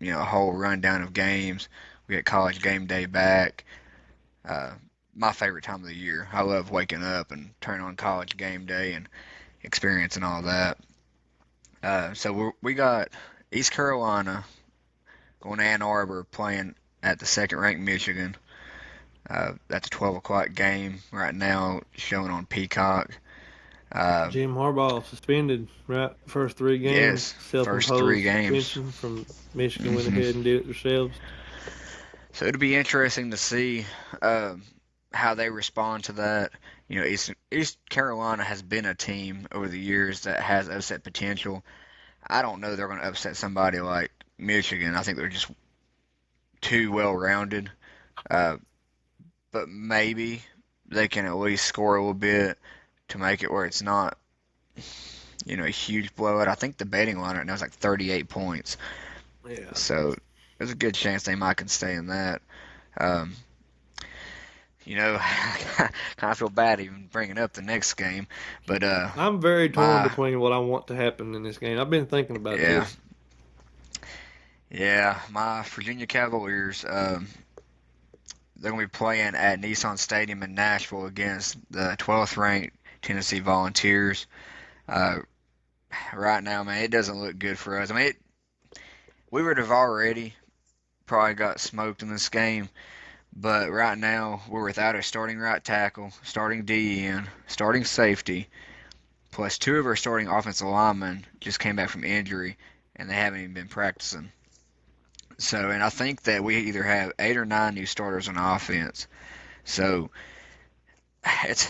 a whole rundown of games. We get college game day back. Uh, my favorite time of the year. I love waking up and turning on college game day and experiencing all that. So we got East Carolina going to Ann Arbor playing at the second-ranked Michigan. That's a 12 o'clock game right now, showing on Peacock. Uh, Jim Harbaugh suspended, right? First 3 games, yes, first three self-imposed games. suspension from Michigan went hmm ahead and did it themselves. So it'll be interesting to see how they respond to that. East Carolina has been a team over the years that has upset potential. I don't know they're going to upset somebody like Michigan. I think they're just too well rounded. Uh, but maybe they can at least score a little bit to make it where it's not, a huge blowout. I think the betting line right now is like 38 points. Yeah. So there's a good chance they might can stay in that. Um, kind of feel bad even bringing up the next game, but I'm very torn my between what I want to happen in this game. I've been thinking about yeah, this. yeah, my Virginia Cavaliers, they're gonna be playing at Nissan Stadium in Nashville against the 12th ranked Tennessee Volunteers. Uh, right now, man, it doesn't look good for us. I mean, we would have already probably got smoked in this game, but right now we're without a starting right tackle, starting DN, starting safety, plus two of our starting offensive linemen just came back from injury, and they haven't even been practicing. So, and I think that we either have 8 or 9 new starters on offense. So, it's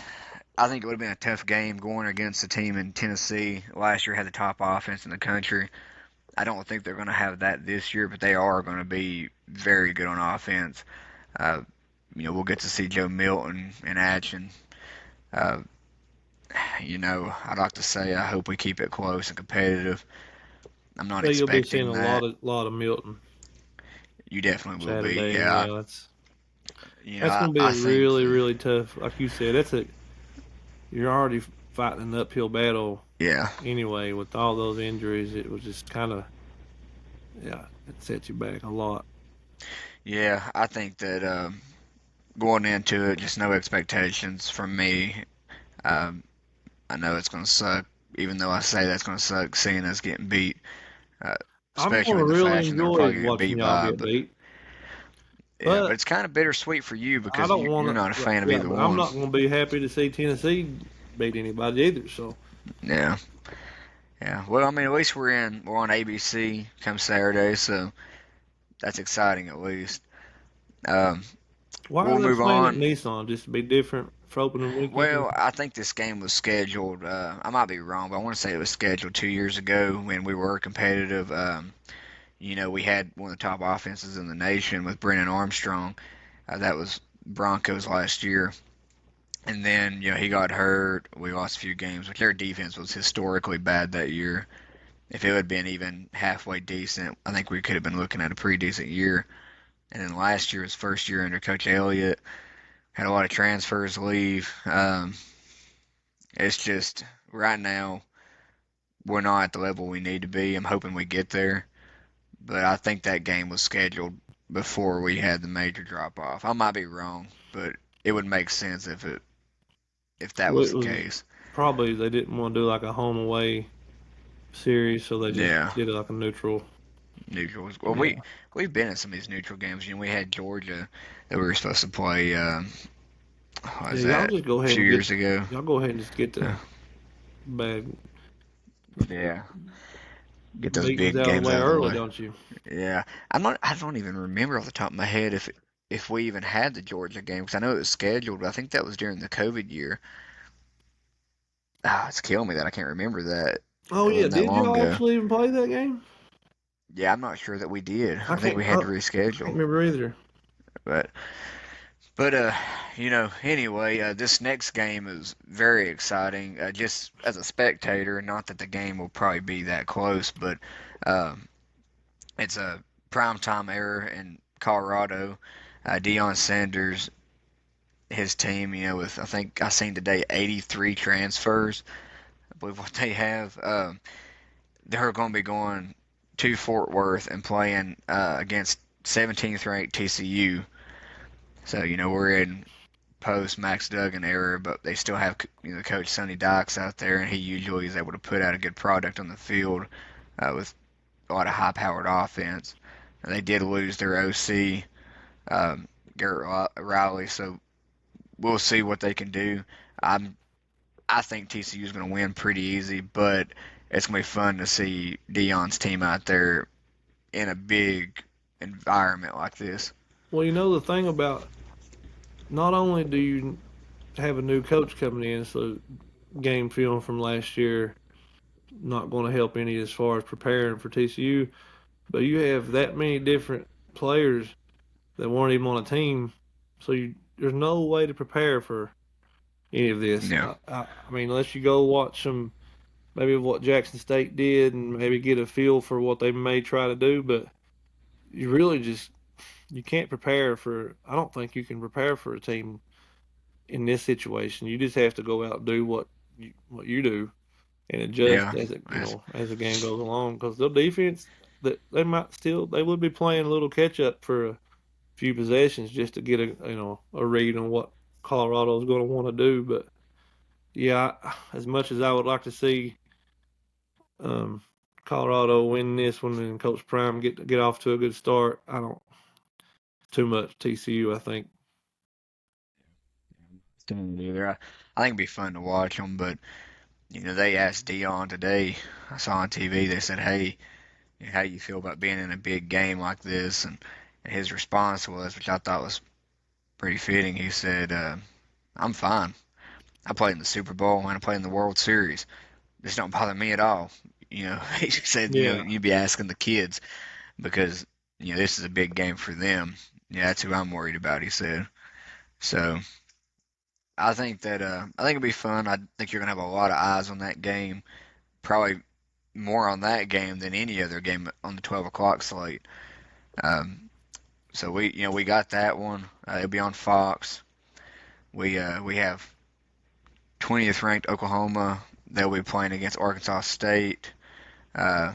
I think it would have been a tough game going against a team in Tennessee. Last year had the top offense in the country. I don't think they're going to have that this year, but they are going to be very good on offense. Uh, we'll get to see Joe Milton in action. Uh, I'd like to say I hope we keep it close and competitive. I'm not So you'll be seeing expecting a that. lot of Milton You definitely will be. Saturday. Yeah. Yeah, that's I, going to be I a think really that, really tough. Like you said, you're already fighting an uphill battle yeah. anyway with all those injuries. It was just kind of it set you back a lot. Yeah, I think that going into it, just no expectations from me. Um, I know it's going to suck, even though I say that's going to suck, seeing us getting beat, uh, I'm going especially to in the really fashion that we're probably enjoy going to get watching beat y'all by. get But beat, yeah, but but it's kind of bittersweet for you I because don't you're want not a to. fan of Yeah, either but I'm one. not going to be happy to see Tennessee beat anybody either. So Yeah, yeah. Well, I mean, at least we're on ABC come Saturday, so that's exciting at least. Um, why are we'll they move playing at on. Nissan just to be different for opening weekend? Well, I think this game was scheduled. I might be wrong, but I want to say it was scheduled 2 years ago when we were competitive. we had one of the top offenses in the nation with Brennan Armstrong. That was Broncos last year. And then, he got hurt. We lost a few games, but their defense was historically bad that year. If it would have been even halfway decent, I think we could have been looking at a pretty decent year. And then last year was first year under Coach Elliott. Had a lot of transfers leave. It's just right now we're not at the level we need to be. I'm hoping we get there, but I think that game was scheduled before we had the major drop off. I might be wrong, but it would make sense if that Well, was it the was case. probably they didn't want to do like a home away series, so they just Yeah, did it like a neutral. neutrals. Well, Yeah, we've been in some of these neutral games. We had Georgia that we were supposed to play. What yeah. was that? A few years ago. Y'all go ahead and just get the Uh, bad Yeah, get those meetings big out of the games way out of the early, way. don't you? Yeah, I'm not. I don't even remember off the top of my head if we even had the Georgia game because I know it was scheduled, but I think that was during the COVID year. Ah, it's killing me that I can't remember that. Oh It yeah, wasn't that did long y'all ago. actually even play that game? Yeah, I'm not sure that we did. I I think can't. we had to Can't reschedule. remember either. But anyway, this next game is very exciting. Just as a spectator, not that the game will probably be that close, but um, it's a primetime era in Colorado. Deion Sanders, his team, with I think I seen today 83 transfers. I believe what they have. They're going to be going to Fort Worth and playing against 17th ranked TCU. So we're in post Max Duggan era, but they still have Coach Sonny Dykes out there, and he usually is able to put out a good product on the field with a lot of high-powered offense. And they did lose their OC, Garrett Riley, so we'll see what they can do. I'm I think TCU is going to win pretty easy, but it's going to be fun to see Deion's team out there in a big environment like this. Well, the thing about not only do you have a new coach coming in, so game film from last year not going to help any as far as preparing for TCU, but you have that many different players that weren't even on a team, so there's no way to prepare for any of this. Yeah, I mean, unless you go watch some maybe what Jackson State did and maybe get a feel for what they may try to do, but you really just you can't prepare for. I don't think you can prepare for a team in this situation. You just have to go out and do what you do and adjust yeah, as it that's, as the game goes along. Because their defense, that they would be playing a little catch up for a few possessions just to get a read on what Colorado is going to want to do. But yeah, as much as I would like to see um, Colorado win this one and Coach Prime get off to a good start, I don't too much TCU. I think. either. I think it'd be fun to watch them, but they asked Dion today. I saw on TV. They said, "Hey, how do you feel about being in a big game like this?" And his response was, which I thought was pretty fitting. He said, "I'm fine. I played in the Super Bowl and I played in the World Series. This don't bother me at all." He said, Yeah. you'd be asking the kids because this is a big game for them. Yeah, that's who I'm worried about. He said. So I think it'll be fun. I think you're gonna have a lot of eyes on that game. Probably more on that game than any other game on the 12 o'clock slate. Um, so we got that one. It'll be on Fox. We have 20th ranked Oklahoma. They'll be playing against Arkansas State. Uh,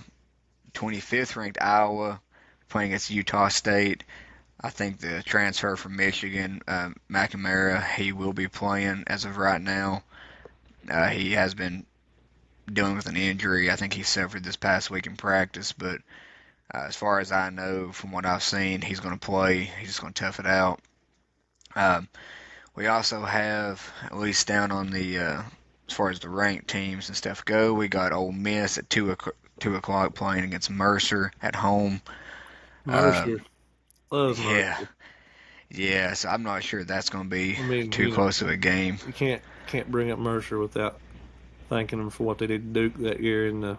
25th ranked Iowa playing against Utah State. I think the transfer from Michigan, McNamara, he will be playing as of right now. He has been dealing with an injury. I think he suffered this past week in practice, but as far as I know, from what I've seen, he's going to play. He's just going to tough it out. Um, we also have, at least down on the, as far as the ranked teams and stuff go, we got Ole Miss at 2 o'clock playing against Mercer at home. Mercer. Um, Love yeah, Mercer. yeah. So I'm not sure that's going to be I mean, too close to a game. you can't bring up Mercer without thanking them for what they did to Duke that year in the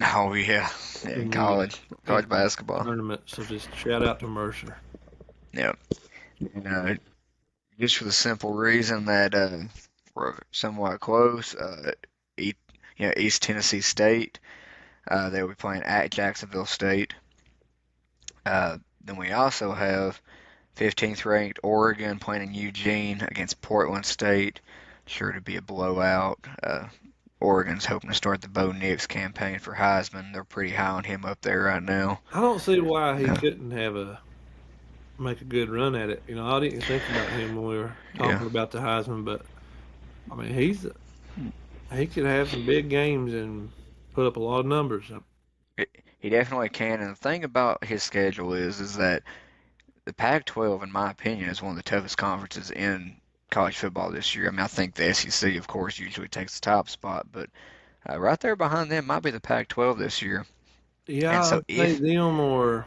Oh yeah, in in the college basketball. tournament. So just shout out to Mercer. Yeah, and just for the simple reason that we're somewhat close. E East Tennessee State. They'll be playing at Jacksonville State. Then we also have 15th ranked Oregon playing in Eugene against Portland State. Sure to be a blowout. Oregon's hoping to start the Bo Nix campaign for Heisman. They're pretty high on him up there right now. I don't see why he Uh, couldn't make a good run at it. I didn't think about him when we were yeah, talking about the Heisman, but I mean he could have some big games and put up a lot of numbers. he definitely can. And the thing about his schedule is that the Pac-12, in my opinion, is one of the toughest conferences in college football this year. I mean, I think the SEC, of course, usually takes the top spot, but right there behind them might be the Pac-12 this year. And Yeah, so I'd say if, them or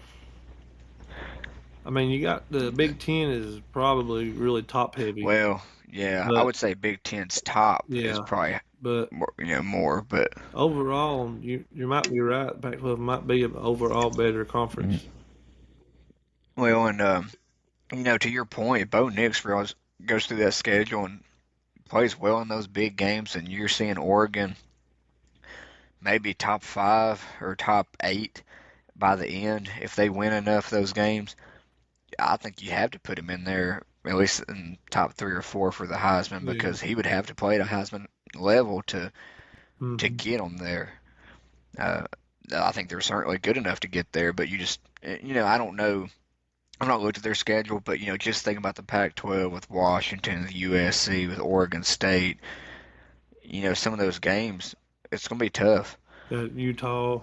I mean you got the Big Ten is probably really top heavy, well, yeah, I but would say Big Ten's top is yeah, probably but more, more, but overall you might be right. Pac-12 might be an overall better conference. well, and to your point, Bo Nix goes through that schedule and plays well in those big games, and you're seeing Oregon maybe top five or top eight by the end if they win enough of those games. I think you have to put him in there at least in top three or four for the Heisman Yeah. because he would have to play at a Heisman level to Hmm. get him there. Uh, I think they're certainly good enough to get there, but I don't know. I've not looked at their schedule, but just think about the Pac-12 with Washington, the USC, with Oregon State. Some of those games, it's gonna be tough. Utah,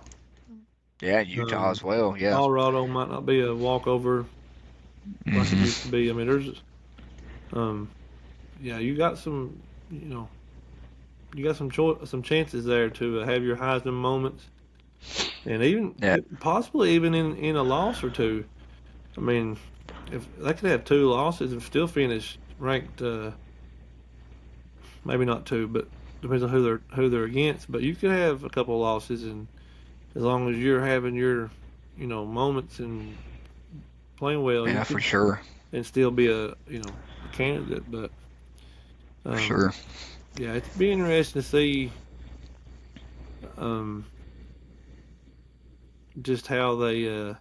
Yeah, Utah um, as well. Yeah. Colorado might not be a walkover like it used to Hmm. be. I mean, um, yeah, you got some chances there to have your Heisman moments, and even Yeah. possibly even in a loss or two. I mean, if they could have two losses and still finish ranked, maybe not two, but depends on who they're against. But you could have a couple of losses, and as long as you're having your moments and playing well, you Yeah, for could sure. and still be a candidate. But For um, sure. yeah, it's be interesting to see um, just how they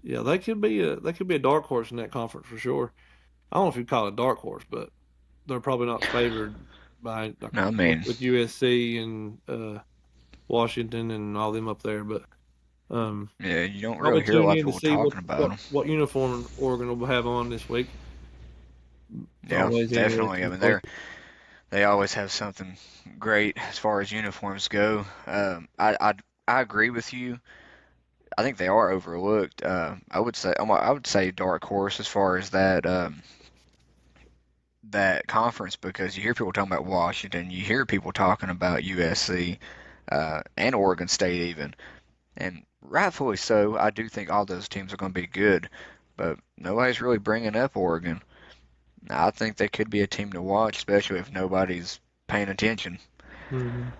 could be a dark horse in that conference for sure. I don't know if you'd call it a dark horse, but they're probably not favored by like, No, I with, mean, with USC and Washington and all them up there. But yeah, you don't probably really hear a tune lot of in to people see what talking about what them. what uniform Oregon will have on this week. It's Yeah, always definitely. I interesting. mean, they always have something great as far as uniforms go. I agree with you. I think they are overlooked. I would say dark horse as far as that conference because you hear people talking about Washington, you hear people talking about USC, and Oregon State even, and rightfully so. I do think all those teams are going to be good, but nobody's really bringing up Oregon. I think they could be a team to watch, especially if nobody's paying attention. Hmm.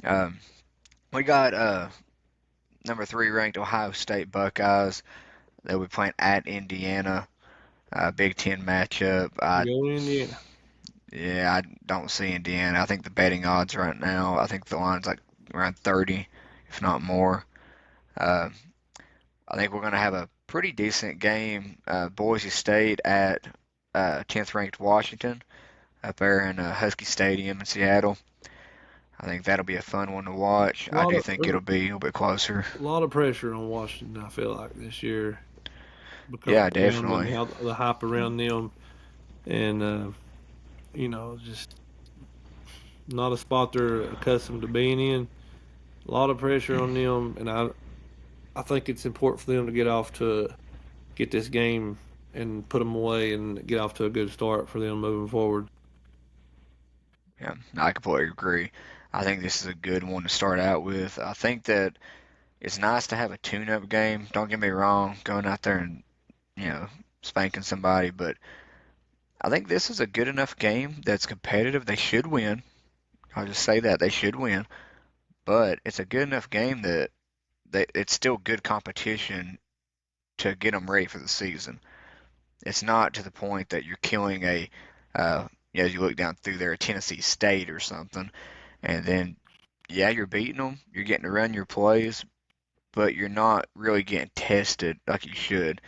Um, we got number three ranked Ohio State Buckeyes. They'll be playing at Indiana. Big Ten matchup. Go Indiana. Yeah, I don't see Indiana. I think the betting odds right now, I think the line's like around 30, if not more. Uh, I think we're going to have a pretty decent game. Boise State at 10th ranked Washington up there in Husky Stadium in Seattle. I think that'll be a fun one to watch. A I lot do of think there's it'll be a little bit closer. a lot of pressure on Washington. I feel like this year because Yeah, of them and definitely. how the hype around them, and just not a spot they're accustomed to being in. A lot of pressure on Mm. them, and I think it's important for them to get this game and put them away and get off to a good start for them moving forward. Yeah, I completely agree. I think this is a good one to start out with. I think that it's nice to have a tune-up game. Don't get me wrong, going out there and you know spanking somebody, but I think this is a good enough game that's competitive. They should win. I'll just say that they should win. but it's a good enough game that it's still good competition to get them ready for the season. It's not to the point that you're killing as you look down through there, a Tennessee State or something, and then, yeah, you're beating them, you're getting to run your plays, but you're not really getting tested like you should.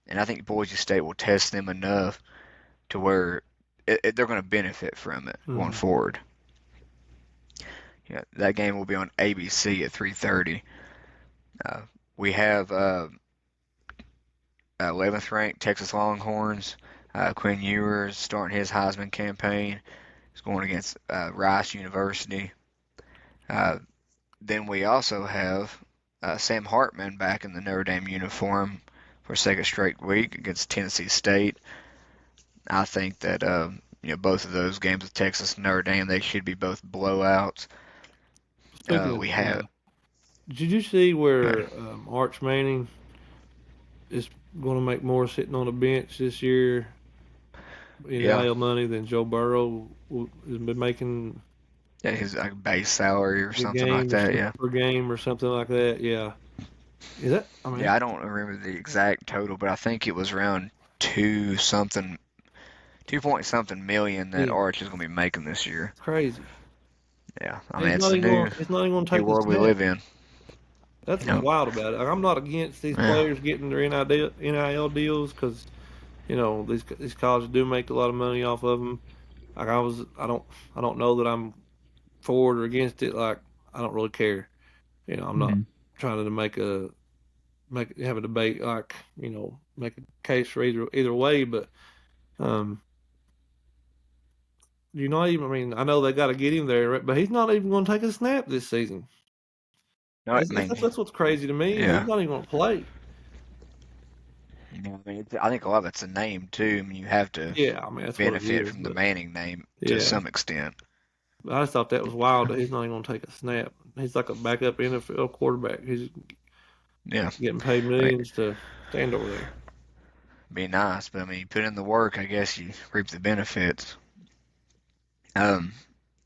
And I think Boise State will test them enough to where they're going to benefit from it going Mm-hmm. forward. Yeah, that game will be on ABC at 3:30. Uh, we have 11th ranked Texas Longhorns. Quinn Ewers starting his Heisman campaign. He's going against Rice University. Uh, then we also have Sam Hartman back in the Notre Dame uniform for a second straight week against Tennessee State. I think that both of those games with Texas and Notre Dame, they should be both blowouts. Speaking We of, have did you see uh, where Arch Manning is going to make more sitting on the bench this year in yeah, NIL money than Joe Burrow has been making yeah, his like base salary or a something like game or that. something Yeah, per game or something like that? Yeah. Is that? I mean, yeah. I don't remember the exact total, but I think it was around two something, 2 point something million that yeah, Arch is going to be making this year. crazy. Yeah, I And mean it's the he's not even going to new take a world we snap. live in. That's You what's know, wild about it. Like, I'm not against these yeah, players getting their NIL deals because these colleges do make a lot of money off of them. Like I don't know that I'm for it or against it. Like I don't really care. I'm not hmm trying to have a debate like make a case for either way. But um, you're not even. I mean, I know they got to get him there, right? But he's not even going to take a snap this season. no, I mean, That's what's crazy to me. He's yeah. not even going to play. I mean, I think a lot of it's a name too. I mean, you have to Yeah, I mean that's what it benefit is. from the But Manning name to yeah, some extent. I just thought that was wild that he's not even going to take a snap. He's like a backup NFL quarterback. He's Yeah, getting paid I mean, millions to stand over there. be nice, but I mean, you put in the work, I guess you reap the benefits. Um,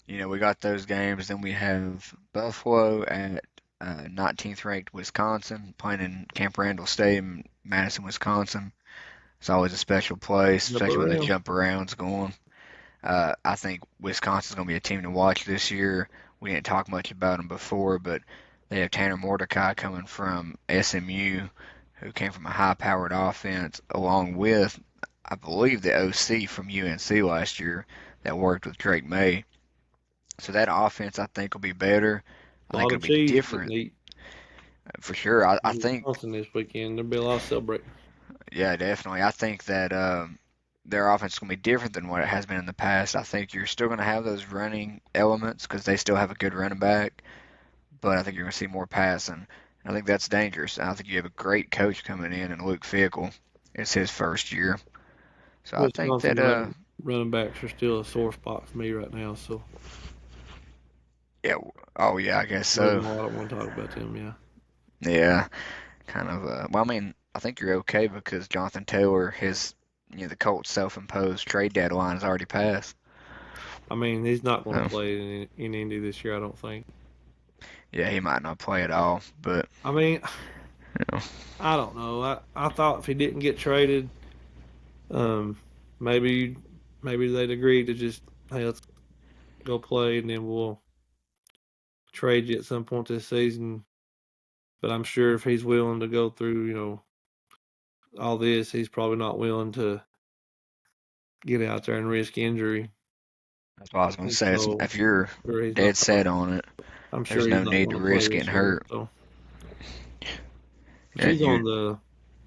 we got those games. Then we have Buffalo at 19th ranked Wisconsin playing in Camp Randall Stadium, Madison, Wisconsin. It's always a special place, Jump especially when the around. jump around's going. I think Wisconsin's going to be a team to watch this year. We didn't talk much about them before, but they have Tanner Mordecai coming from SMU, who came from a high-powered offense, along with, I believe, the OC from UNC last year that worked with Drake May. So that offense, I think, will be better. I A think lot it'll of be cheese getting different eaten for sure. I in think, Wisconsin this weekend. There'll be a lot of celebrating. yeah, definitely. I think that their offense is going to be different than what it has been in the past. I think you're still going to have those running elements because they still have a good running back, but I think you're going to see more passing. I think that's dangerous. I think you have a great coach coming in Luke Fickell. It's his first year. So I think Wisconsin that, running backs are still a sore spot for me right now. So yeah, oh, yeah, I guess even so. though I don't want to talk about them, yeah. Yeah, kind of, well, I mean, I think you're okay because Jonathan Taylor, the Colts' self-imposed trade deadline has already passed. I mean, he's not going to So, play in Indy this year. I don't think. yeah, he might not play at all, but, I mean, you know, I don't know. I thought if he didn't get traded, um, maybe they'd agree to just hey, let's go play, and then we'll trade you at some point this season. But I'm sure if he's willing to go through, all this, he's probably not willing to get out there and risk injury. that's what I was going to And say. so If you're sure he's not dead gonna, set on it, I'm sure there's he's no not need to going to play risk getting this year. hurt. So, but Yeah, he's on you the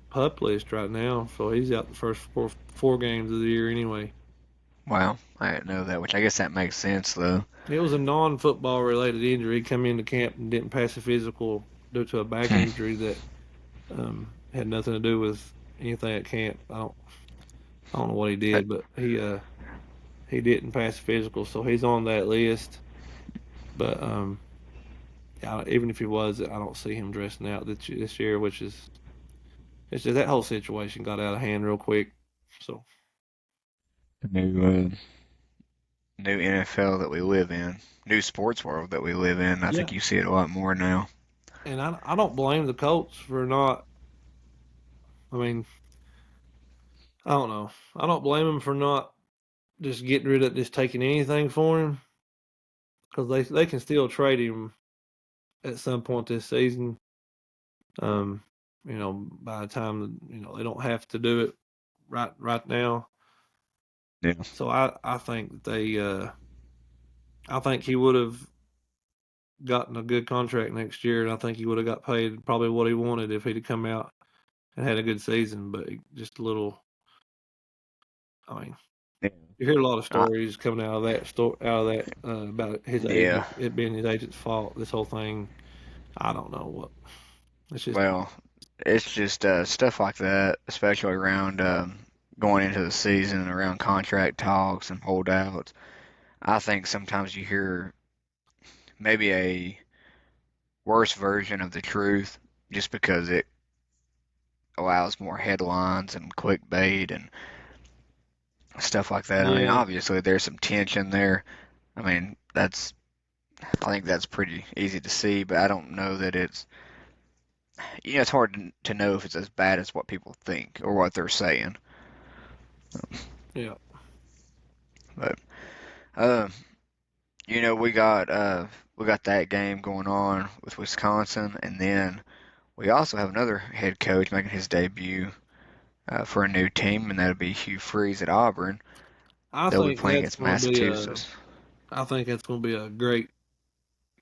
pup list right now, so he's out the first four games of the year anyway. Wow, I didn't know that, which I guess that makes sense though. It was a non-football related injury. He come into camp and didn't pass a physical due to a back Hmm. injury that had nothing to do with anything at camp. I don't know what he That- did, but he didn't pass a physical, so he's on that list. But yeah, even if he was, I don't see him dressing out this year, which is it's just that whole situation got out of hand real quick. So new new NFL that we live in, new sports world that we live in. I Yeah, think you see it a lot more now. and I don't blame the Colts for not. I mean, I don't know. I don't blame them for not just getting rid of just taking anything for him because they can still trade him at some point this season. Um, by the time they don't have to do it right now. Yeah. So I think that I think he would have gotten a good contract next year, and I think he would have got paid probably what he wanted if he'd have come out and had a good season. But just a little, I mean, Yeah. you hear a lot of I, stories coming out of that about his yeah. agent, it being his agent's fault. This whole thing, I don't know what. It's just Well, it's just stuff like that, especially around going into the season and around contract talks and holdouts. I think sometimes you hear maybe a worse version of the truth just because it allows more headlines and clickbait and stuff like that. I mean, yeah, obviously there's some tension there. I mean, I think that's pretty easy to see, but I don't know that it's hard to know if it's as bad as what people think or what they're saying. yeah. But um, we got that game going on with Wisconsin, and then we also have another head coach making his debut for a new team, and that'll be Hugh Freeze at Auburn. I They'll be think playing that's against going to be Massachusetts. I think that's going to be a great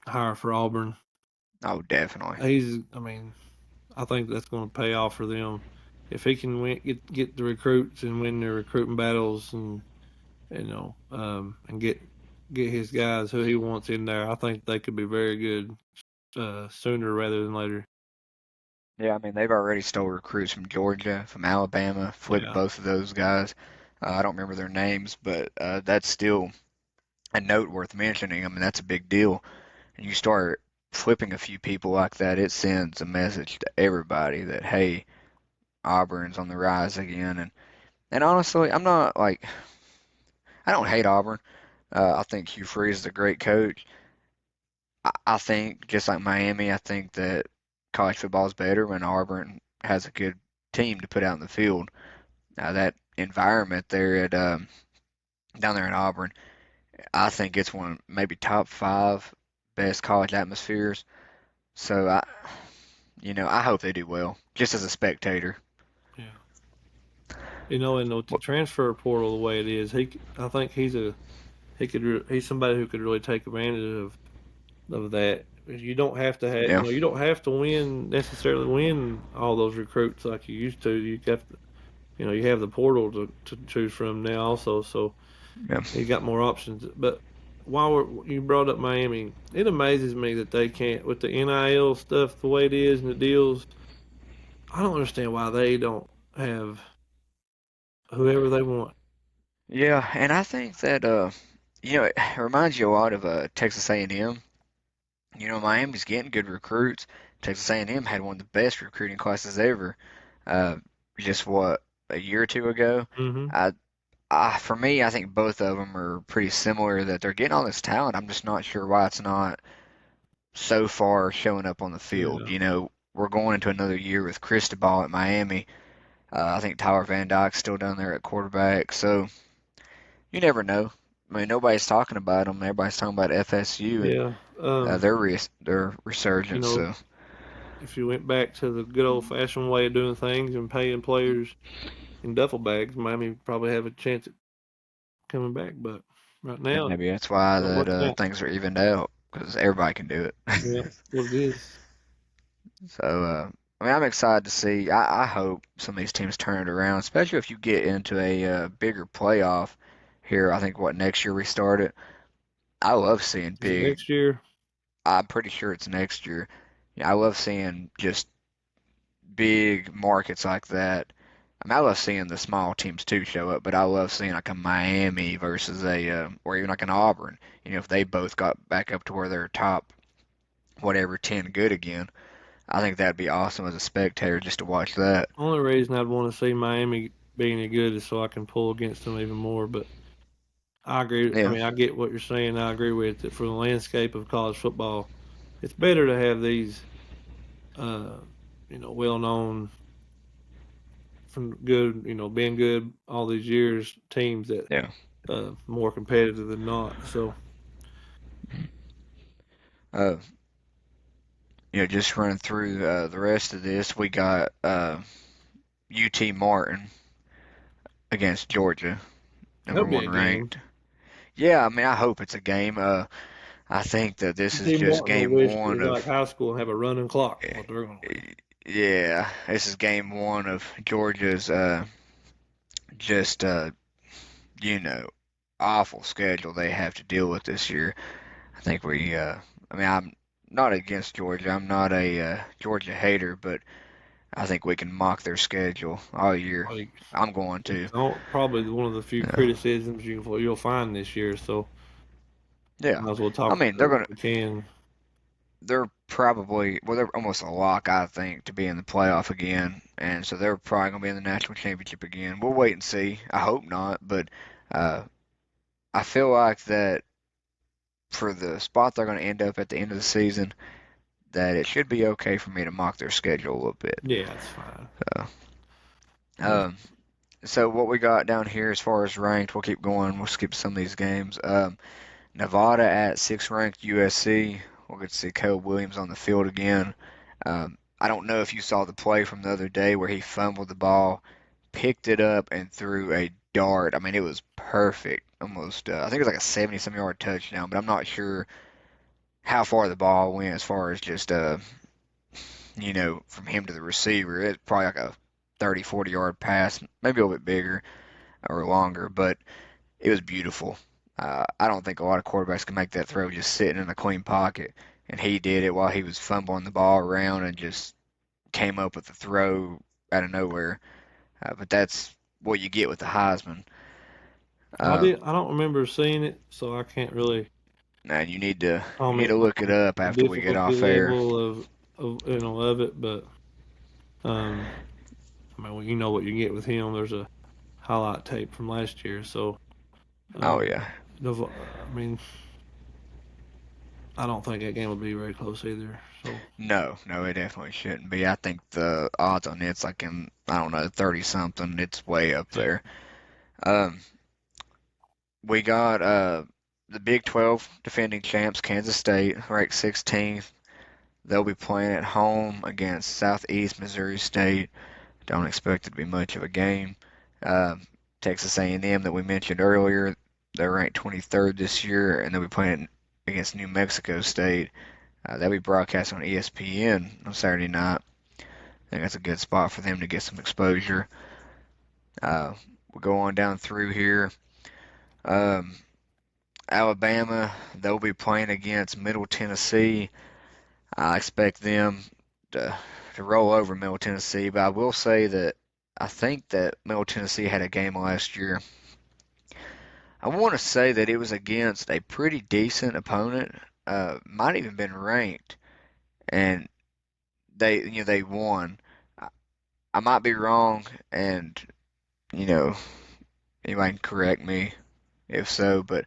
hire for Auburn. Oh, definitely. I mean, I think that's going to pay off for them if he can get the recruits and win their recruiting battles and and get his guys who he wants in there. I think they could be very good sooner rather than later. Yeah, I mean they've already stole recruits from Georgia, from Alabama, flipped Yeah, both of those guys. I don't remember their names, but that's still a note worth mentioning. I mean that's a big deal. And you start flipping a few people like that, it sends a message to everybody that hey, Auburn's on the rise again. And honestly, I'm not like I don't hate Auburn. I think Hugh Freeze is a great coach. I think just like Miami, I think that college football is better when Auburn has a good team to put out in the field. That environment there at down there in Auburn, I think it's one of maybe top five best college atmospheres. So I hope they do well, just as a spectator. yeah. And with the transfer portal the way it is, I think he's somebody who could really take advantage of that. You don't have to Yeah, you don't have to necessarily win all those recruits like you used to. You have the portal to choose from now also, so yeah, you got more options. But you brought up Miami, it amazes me that they can't with the NIL stuff the way it is and the deals. I don't understand why they don't have whoever they want. yeah. And I think that it reminds you a lot of Texas A&M. Miami's getting good recruits. Texas A&M had one of the best recruiting classes ever. Uh, just what a year or two ago. Hmm. I, for me, I think both of them are pretty similar. That they're getting all this talent. I'm just not sure why it's not so far showing up on the field. Yeah. We're going into another year with Cristobal at Miami. I think Tyler Van Dyke's still down there at quarterback. So you never know. I mean, nobody's talking about them. Everybody's talking about FSU and Yeah. their You resurgence. know, So if you went back to the good old fashioned way of doing things and paying players in duffel bags, Miami probably have a chance at coming back. But right yeah, now, maybe that's why not that working out. things are evened out because everybody can do it. Yeah, what it is. So I mean, I'm excited to see. I hope some of these teams turn it around, especially if you get into a bigger playoff here. I think what next year we start it. I love seeing Is it big. next year? I'm pretty sure it's next year. Yeah, I love seeing just big markets like that. I mean, I love seeing the small teams too show up, but I love seeing like a Miami versus or even like an Auburn. If they both got back up to where they're top, whatever, 10 good again. I think that'd be awesome as a spectator just to watch that. Only reason I'd want to see Miami be any good is so I can pull against them even more. But I agree. I Yeah, mean, I get what you're saying. I agree with it. For the landscape of college football, it's better to have these, uh, well-known from good, being good all these years teams that yeah. more competitive than not. So Uh, just running through the rest of this, we got UT Martin against Georgia, that'll number be one a game. ranked. Yeah, I mean, I hope it's a game. I think that this is Team just Martin will game wish one they're of, like high school and have a running clock. What they're going to win. yeah, this is game one of Georgia's just you know awful schedule they have to deal with this year. I think I mean, I'm not against Georgia. I'm not a Georgia hater, but I think we can mock their schedule all year. Like, I'm going to. it's probably one of the few Yeah. criticisms you'll find this year. So Yeah. might as well I talk mean, about it if we can. they're probably, well, they're almost a lock, I think, to be in the playoff again, and so they're probably going to be in the national championship again. We'll wait and see. I hope not, but uh, I feel like that for the spot they're going to end up at the end of the season, that it should be okay for me to mock their schedule a little bit. Yeah, it's fine. Uh, Uh, um, so what we got down here as far as ranked, we'll keep going. We'll skip some of these games. Nevada at sixth ranked USC. We'll get to see Caleb Williams on the field again. I don't know if you saw the play from the other day where he fumbled the ball, picked it up, and threw a dart. I mean, it was perfect. Almost, I think it was like a 70-some yard touchdown, but I'm not sure how far the ball went as far as just, from him to the receiver. It's probably like a 30, 40 yard pass, maybe a little bit bigger or longer, but it was beautiful. I don't think a lot of quarterbacks can make that throw just sitting in a clean pocket, and he did it while he was fumbling the ball around and just came up with the throw out of nowhere. But that's what you get with the Heisman. Uh, I don't remember seeing it, so I can't really and you need to comment look it on up the after we get difficulty off air. level of it, but um, I mean, well, you know what you get with him. There's a highlight tape from last year, so Oh um, yeah. I mean, I don't think that game will be very close either. So No, no, it definitely shouldn't be. I think the odds on it's like in, I don't know, 30 something. It's way up yeah, there. Um, we got the Big 12 defending champs, Kansas State, ranked 16th. They'll be playing at home against Southeast Missouri State. Don't expect it to be much of a game. Uh, Texas A&M that we mentioned earlier, they're ranked 23rd this year, and they'll be playing against New Mexico State. They'll be broadcast on ESPN on Saturday night. I think that's a good spot for them to get some exposure. Uh, we'll go on down through here. Um, Alabama, they'll be playing against Middle Tennessee. I expect them to roll over Middle Tennessee, but I will say that I think that Middle Tennessee had a game last year. I want to say that it was against a pretty decent opponent, might even been ranked, and they won. I, I might be wrong, and you know anybody can correct me if so, but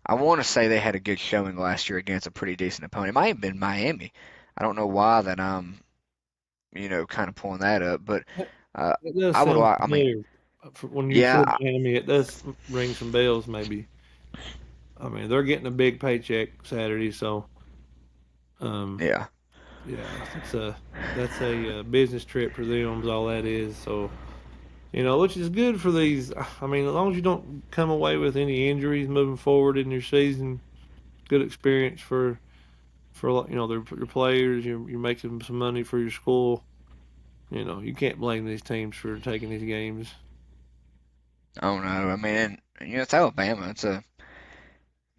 I want to say they had a good showing last year against a pretty decent opponent. It might have been Miami. I don't know why that I'm kind of pulling that up, but uh, it does I would sound like. I mean, familiar. When you yeah, said Miami, it does ring some bells. Maybe I mean they're getting a big paycheck Saturday, so um, yeah. yeah, that's a business trip for them. Is all that is. So which is good for these. I mean, as long as you don't come away with any injuries moving forward in your season, good experience for your players. You're making some money for your school. You can't blame these teams for taking these games. I don't know. I mean, it's Alabama.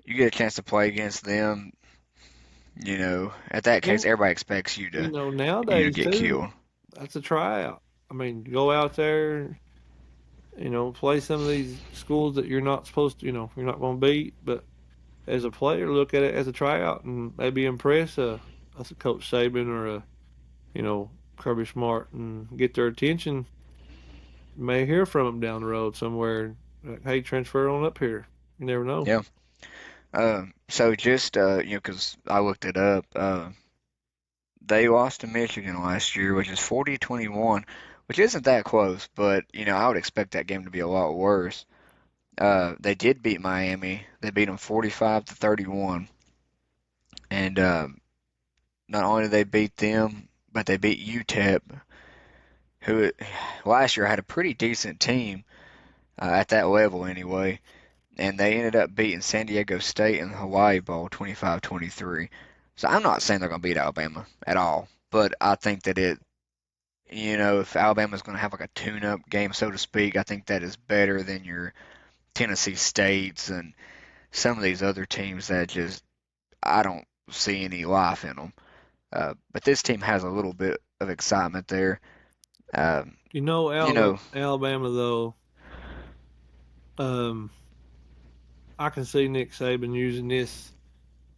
You get a chance to play against them. At that case, And everybody expects you to nowadays get too, killed. that's a tryout. I mean, go out there, play some of these schools that you're not supposed to, you're not going to beat. But as a player, look at it as a tryout and maybe impress a Coach Saban or Kirby Smart and get their attention. You may hear from them down the road somewhere. Like, hey, transfer on up here. You never know. Yeah. So just because I looked it up, they lost to Michigan last year, which is 40-21, which isn't that close, but I would expect that game to be a lot worse. They did beat Miami. They beat them 45-31, and not only did they beat them, but they beat UTEP, who last year had a pretty decent team at that level anyway. And they ended up beating San Diego State in the Hawaii Bowl 25-23. So I'm not saying they're going to beat Alabama at all, but I think that if Alabama's going to have like a tune-up game, so to speak, I think that is better than your Tennessee States and some of these other teams that just I don't see any life in them. But this team has a little bit of excitement there. Um, You know, you know, Alabama though, um, I can see Nick Saban using this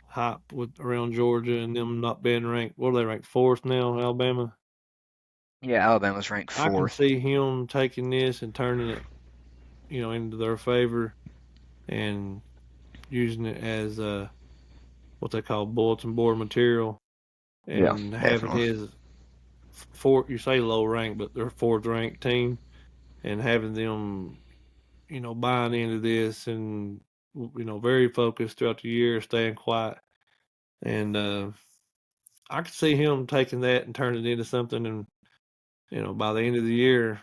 hype with around Georgia and them not being ranked. What are they ranked fourth now? Alabama. yeah, Alabama's ranked I can fourth. see him taking this and turning it, into their favor and using it as what they call bulletin board material Yeah, and having definitely. his fourth, you say low rank, but their fourth ranked team and having them, buying into this and, very focused throughout the year, staying quiet. And I could see him taking that and turning it into something and, by the end of the year,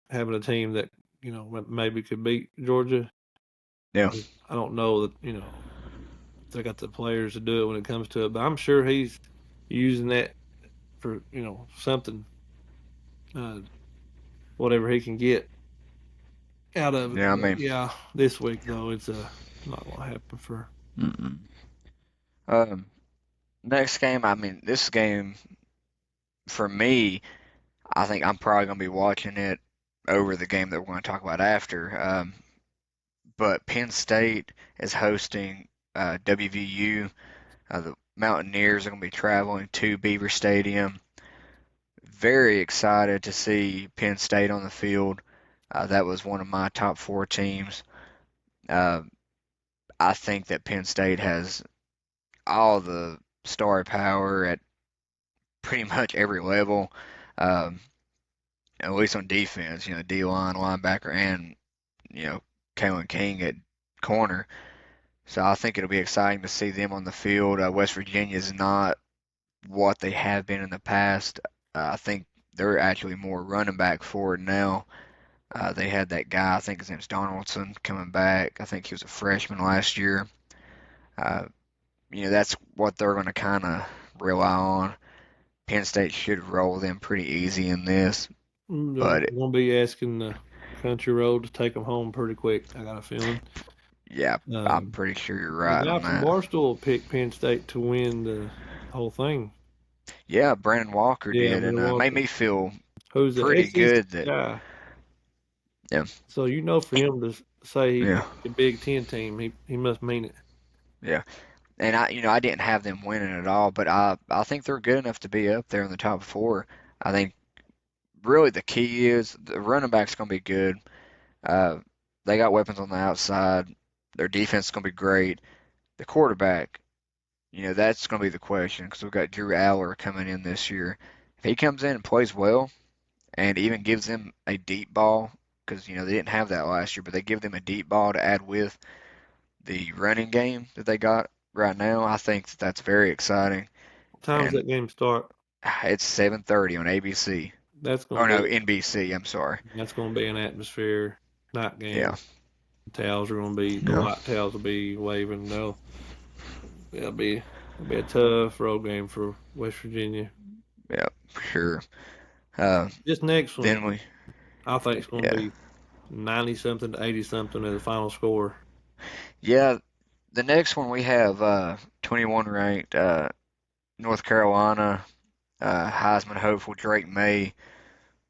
having a team that, maybe could beat Georgia. Yeah, I don't know that, they got the players to do it when it comes to it, but I'm sure he's using that for, something, uh, whatever he can get out of it. yeah. I But mean, yeah, this week though, it's not gonna happen for. mm-mm. Um, next game. I mean, this game for me, I think I'm probably gonna be watching it over the game that we're going to talk about after. But Penn State is hosting WVU. The Mountaineers are going to be traveling to Beaver Stadium. Very excited to see Penn State on the field. That was one of my top four teams. Uh, I think that Penn State has all the star power at pretty much every level, um, at least on defense. D line, linebacker, and you know Kalen King at corner. So I think it'll be exciting to see them on the field. West Virginia is not what they have been in the past. I think they're actually more running back forward now. They had that guy, I think his name's Donaldson, coming back. I think he was a freshman last year. Uh, that's what they're going to kind of rely on. Penn State should roll them pretty easy in this, They're but gonna be asking the country road to take them home pretty quick. I got a feeling. yeah, I'm Um, pretty sure you're the right guy on from that. Barstool picked Penn State to win the whole thing. Yeah, Brandon Walker Yeah, did, and Brandon made Walker, me feel who's the pretty SEC good that, guy. yeah, So for him to say he yeah, picked a Big Ten team, he must mean it. yeah. And I didn't have them winning at all, but I think they're good enough to be up there in the top four. I think really the key is the running back's going to be good. Uh, they got weapons on the outside. Their defense is going to be great. The quarterback, that's going to be the question because we've got Drew Aller coming in this year. If he comes in and plays well and even gives them a deep ball, because they didn't have that last year, but they give them a deep ball to add with the running game that they got right now, I think that's very exciting. What time's And that game start? it's 7:30 on ABC. That's Oh gonna no, be NBC. I'm sorry. that's gonna be an atmosphere night Yeah, game. Towels are gonna be the yeah, white towels will be waving. It'll be a tough road game for West Virginia. yeah, for sure. Uh, This next one, then we, I think it's gonna yeah, be 90 something to 80 something as the final score. yeah. The next one we have 21 ranked North Carolina Heisman hopeful Drake May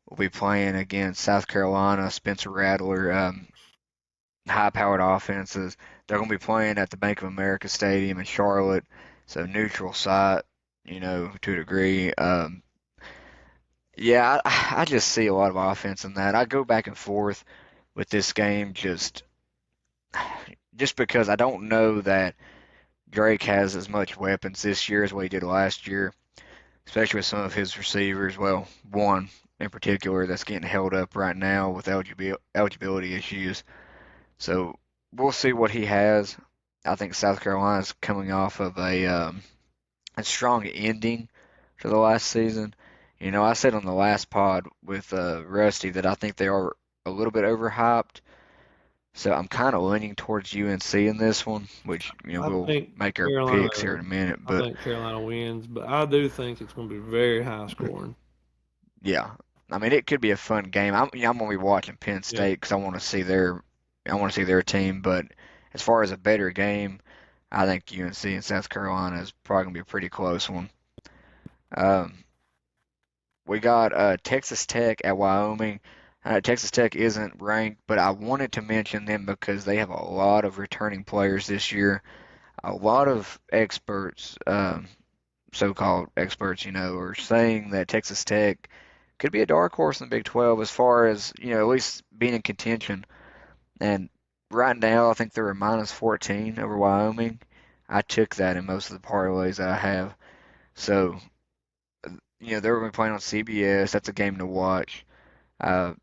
will be playing against South Carolina Spencer Rattler. High-powered offenses. They're going to be playing at the Bank of America Stadium in Charlotte, so neutral site, to a degree. Yeah, I just see a lot of offense in that. I go back and forth with this game. Just just because I don't know that Drake has as much weapons this year as what he did last year, especially with some of his receivers. Well, one in particular that's getting held up right now with eligibility issues. So we'll see what he has. I think South Carolina's coming off of a strong ending to the last season. You know, I said on the last pod with Rusty that I think they are a little bit overhyped. So I'm kind of leaning towards UNC in this one, which I we'll think make our picks here Carolina. in a minute. I But think Carolina wins, but I do think it's going to be very high scoring. yeah, I mean it could be a fun game. I'm gonna be watching Penn Yeah, State because I want to see their team. But as far as a better game, I think UNC and South Carolina is probably gonna be a pretty close one. Um, we got Texas Tech at Wyoming. Texas Tech isn't ranked, but I wanted to mention them because they have a lot of returning players this year. A lot of experts, so-called experts, are saying that Texas Tech could be a dark horse in the Big 12 as far as, at least being in contention. And right now, I think they're a minus 14 over Wyoming. I took that in most of the parlays that I have. So, they're going to be playing on CBS. That's a game to watch. Uh,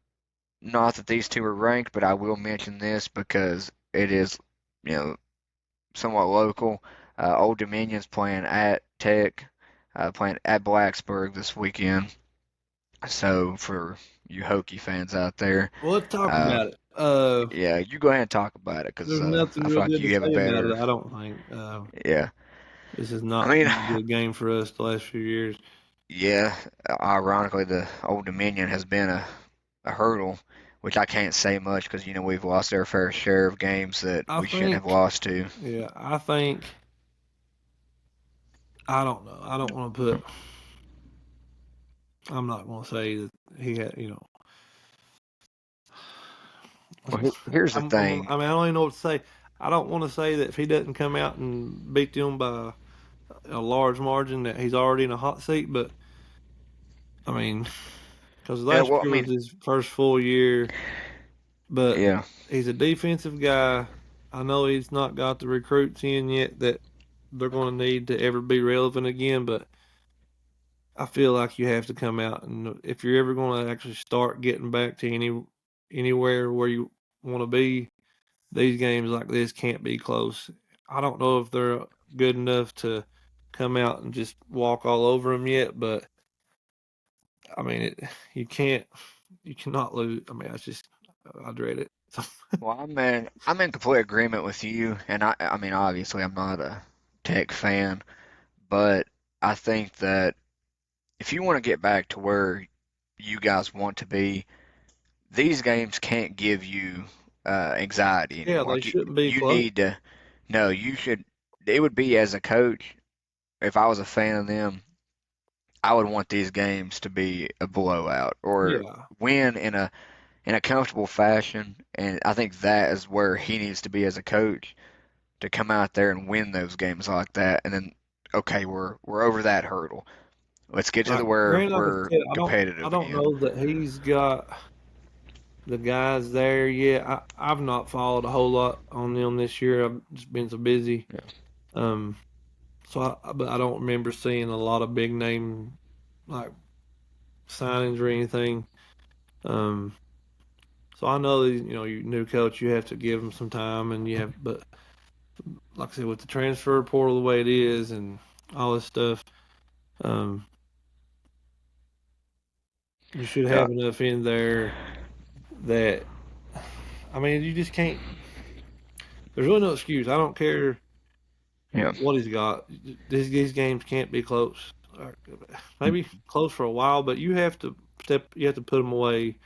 Not that these two are ranked, but I will mention this because it is, you know, somewhat local. Old Dominion's playing at Tech, playing at Blacksburg this weekend. So for you Hokie fans out there, well, let's talk uh, about it. yeah, you go ahead and talk about it because There's nothing I real feel like good to you have a say about it. better, I don't think yeah. this has I not mean, been a good game for us the last few years. yeah. Ironically, the Old Dominion has been a hurdle, which I can't say much because we've lost our fair share of games that I we shouldn't have think, lost to. yeah, I think I don't know. I don't want to put. I'm not going to say that he had. Well, here's the thing. I mean, I don't even know what to say. I don't want to say that if he doesn't come out and beat them by a large margin, that he's already in a hot seat. But I mean, because Yeah, last well, I year was mean, his first full year, but yeah. he's a defensive guy. I know he's not got the recruits in yet that they're going to need to ever be relevant again, but I feel like you have to come out and if you're ever going to actually start getting back to anywhere where you want to be, these games like this can't be close. I don't know if they're good enough to come out and just walk all over them yet, but I mean, you cannot lose. I mean, I dread it. Well, I'm in complete agreement with you, and I mean, obviously, I'm not a Tech fan, but I think that if you want to get back to where you guys want to be, these games can't give you anxiety Yeah, anymore. they Like shouldn't be you close. need to, no, you should. It would be as a coach, if I was a fan of them, I would want these games to be a blowout or Yeah, win in a comfortable fashion, and I think that is where he needs to be as a coach to come out there and win those games like that, and then okay, we're over that hurdle. Let's get to the like where Grant, like I we're said, I competitive don't again. know that he's got the guys there yet. I've not followed a whole lot on them this year. I've just been so busy. Yeah. Um, but I don't remember seeing a lot of big name like signings or anything. Um, so I know these, you new coach, you have to give them some time, and but like I said, with the transfer portal the way it is and all this stuff, um, you should Yeah. have enough in there that I mean, you just can't. There's really no excuse. I don't care Yeah. what he's got. These games can't be close. Maybe close for a while, but you have to step. You have to put them away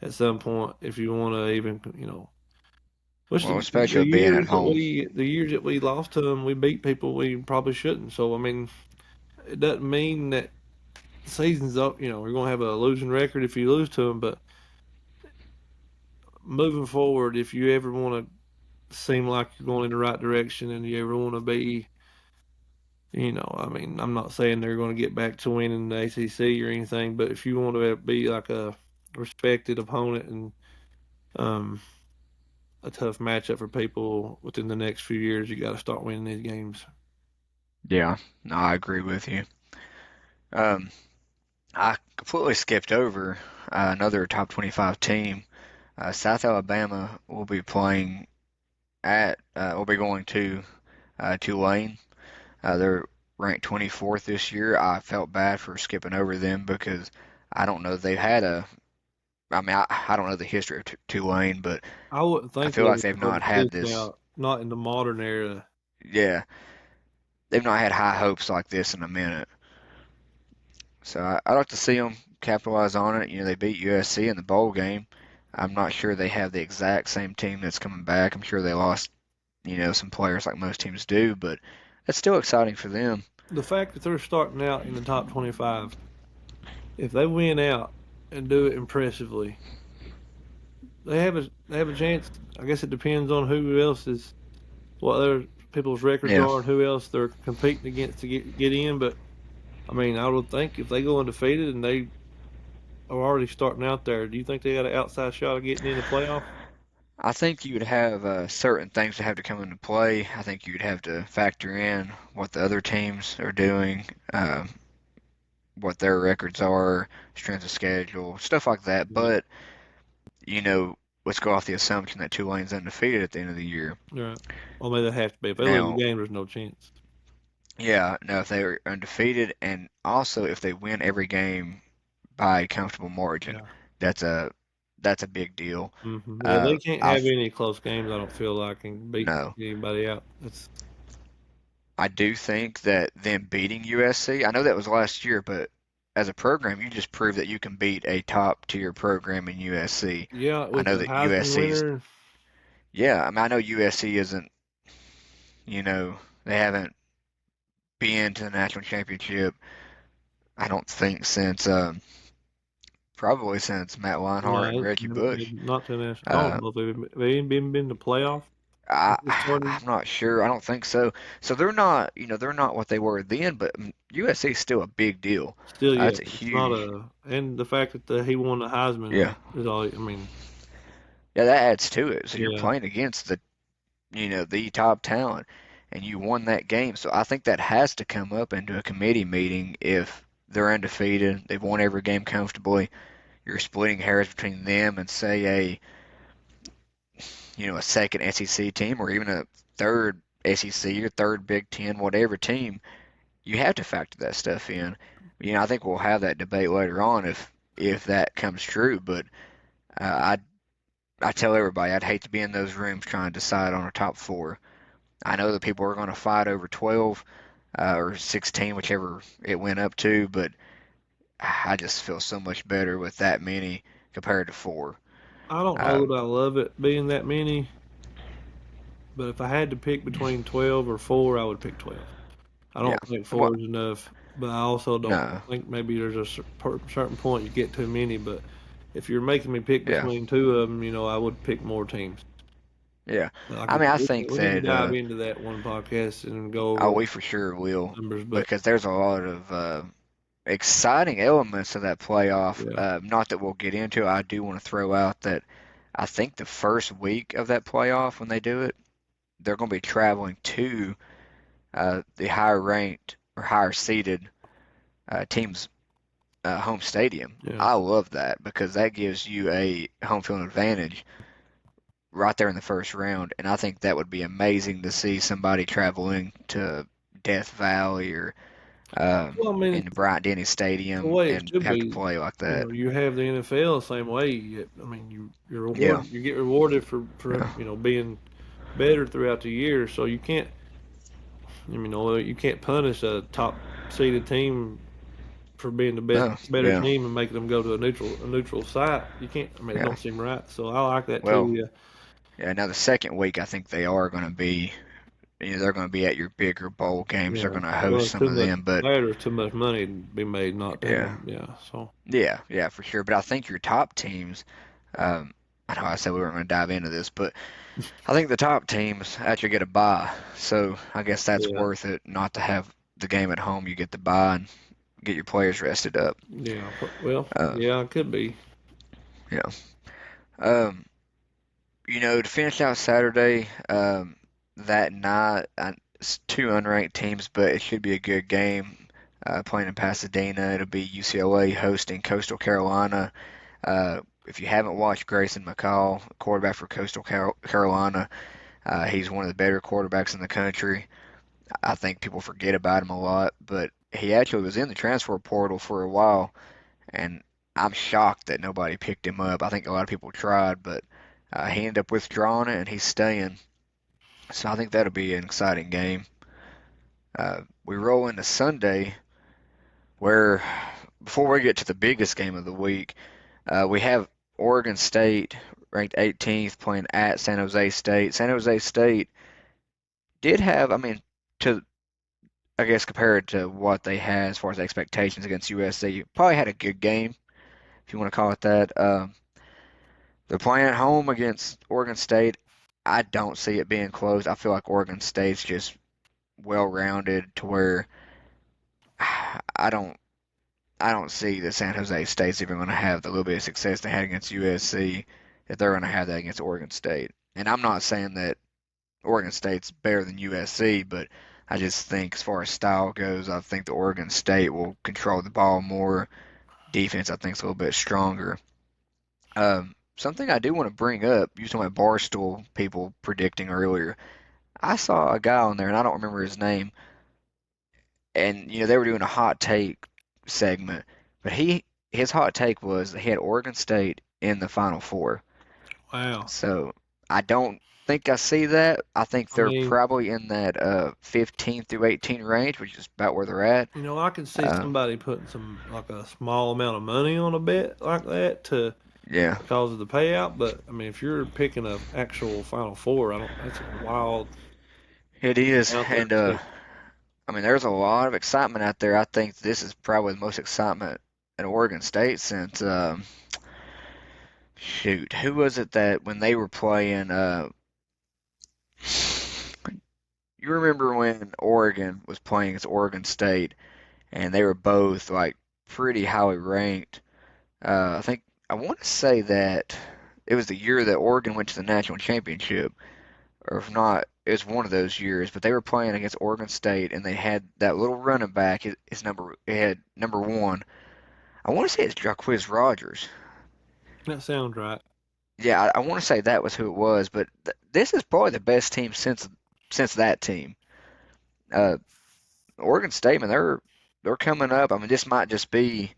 at some point if you want to even, Which Well, especially with being at home. the years that we lost to them, we beat people we probably shouldn't. So I mean, it doesn't mean that the season's up. We're gonna have a losing record if you lose to them. But moving forward, if you ever want to seem like you're going in the right direction and you ever want to be, I mean, I'm not saying they're going to get back to winning the ACC or anything, but if you want to be like a respected opponent and um, a tough matchup for people within the next few years. You got to start winning these games. Yeah, no, I agree with you. Um, I completely skipped over another top 25 team. South Alabama will be playing will be going to Tulane. They're ranked 24th this year. I felt bad for skipping over them because I don't know they've had a. I mean, I don't know the history of Tulane, but I wouldn't I think feel they like would they've go not had this this. now, not in the modern era. Yeah, they've not had high hopes like this in a minute. So I'd like to see them capitalize on it. You know, they beat USC in the bowl game. I'm not sure they have the exact same team that's coming back. I'm sure they lost, some players like most teams do, but it's still exciting for them. The fact that they're starting out in the top 25, if they win out and do it impressively, they have a chance. I guess it depends on who else is what other people's records Yeah, are and who else they're competing against to get in. But I mean, I would think if they go undefeated and they are already starting out there, do you think they got an outside shot of getting in the playoff? I think you would have certain things that have to come into play. I think you'd have to factor in what the other teams are doing, what their records are, strength of schedule, stuff like that. Yeah. But, you know, let's go off the assumption that Tulane's undefeated at the end of the year. Right. Well, maybe they have to be. If they lose the Now, game, there's no chance. yeah, now if they are undefeated and also if they win every game by a comfortable margin, Yeah. that's a that's a big deal. Yeah, they can't I have any close games. I don't feel like and beat no, anybody out. That's I do think that them beating USC, I know that was last year, but as a program, you just proved that you can beat a top tier program in USC. yeah, I with know the that Heisman USC's, winner. yeah, I mean, I know USC isn't, they haven't been to the national championship, I don't think, since, probably since Matt Leinart and No, Reggie Bush. not to national. I don't Uh, know if they've been to playoff. This started. I'm not sure. I don't think so. So they're not what they were then, but USC is still a big deal. Still, yeah, That's a it's not huge, a. And the fact that he won the Heisman yeah, is all. I mean, yeah, that adds to it. So you're yeah, playing against the top talent, and you won that game. So I think that has to come up into a committee meeting if they're undefeated, they've won every game comfortably. You're splitting hairs between them and say a second SEC team or even a third SEC or third Big Ten, whatever team. You have to factor that stuff in. I think we'll have that debate later on if that comes true. But I tell everybody I'd hate to be in those rooms trying to decide on a top four. I know that people are going to fight over 12 or 16, whichever it went up to, but I just feel so much better with that many compared to four. I don't know Uh, that I love it being that many, but if I had to pick between 12 or four, I would pick 12. I yeah. don't think Well, four is enough, but I also don't no. think maybe there's a certain point you get too many. But if you're making me pick Yeah. between two of them, I would pick more teams. Yeah. Like I mean, I we think need to that dive into that one podcast and go over we for sure will numbers. But because there's a lot of exciting elements of that playoff. yeah, Not that we'll get into. I do want to throw out that I think the first week of that playoff when they do it, they're going to be traveling to the higher ranked or higher seeded team's home stadium. yeah, I love that because that gives you a home field advantage right there in the first round, and I think that would be amazing to see somebody traveling to Death Valley or well, I mean, in the Bryant-Denny the Stadium way it and should have to be. play like that. You have the NFL the same way. I mean, Yeah, you get rewarded for yeah, being better throughout the year. So you can't you can't punish a top seeded team for being the no, better yeah, team and making them go to a neutral site. You can't. I mean, it yeah. don't seem right. So I like that too. Well, Yeah, yeah. Now the second week, I think they are going to be, they're going to be at your bigger bowl games. They're yeah. going to Well, host it's some too of much. them, but There's too much money to be made not to have yeah, them. Yeah. So yeah, for sure. But I think your top teams. Um, I know I said we weren't going to dive into this, but I think the top teams actually get a bye, so I guess that's yeah, worth it not to have the game at home. You get the bye and get your players rested up. well, Uh, yeah, it could be. yeah. Um, To finish out Saturday, that night, it's two unranked teams, but it should be a good game. Playing in Pasadena, it'll be UCLA hosting Coastal Carolina. If you haven't watched Grayson McCall, quarterback for Coastal Carolina, he's one of the better quarterbacks in the country. I think people forget about him a lot, but he actually was in the transfer portal for a while, and I'm shocked that nobody picked him up. I think a lot of people tried, but he ended up withdrawing it, and he's staying. So I think that'll be an exciting game. We roll into Sunday, where before we get to the biggest game of the week, we have Oregon State ranked 18th playing at San Jose State. San Jose State did have, I mean, to I guess compared to what they had as far as expectations against USC, probably had a good game if you want to call it that. They're playing at home against Oregon State. I don't see it being close. I feel like Oregon State's just well-rounded to where I don't I don't see that San Jose State's even going to have the little bit of success they had against USC that they're going to have that against Oregon State. And I'm not saying that Oregon State's better than USC, but I just think as far as style goes, I think the Oregon State will control the ball more. Defense, I think, is a little bit stronger. Something I do want to bring up, you were talking about Barstool people predicting earlier. I saw a guy on there, and I don't remember his name, and they were doing a hot take segment, but his hot take was that he had Oregon State in the Final Four. Wow. So I don't think I see that. I think I they're mean, probably in that 15 through 18 range, which is about where they're at. I can see Uh, somebody putting some like a small amount of money on a bet like that to yeah, because of the payout. But I mean, if you're picking a actual Final Four, I don't. That's a wild it is, out there and too. I mean, there's a lot of excitement out there. I think this is probably the most excitement at Oregon State since shoot, who was it that when they were playing? You remember when Oregon was playing against Oregon State, and they were both like pretty highly ranked. I think I want to say that it was the year that Oregon went to the national championship, or if not, it was one of those years. But they were playing against Oregon State, and they had that little running back. It had number one. I want to say it's Jacquizz Rogers. That sounds right. Yeah, I want to say that was who it was. But this is probably the best team since that team. Uh, Oregon State, man, they're coming up. I mean, this might just be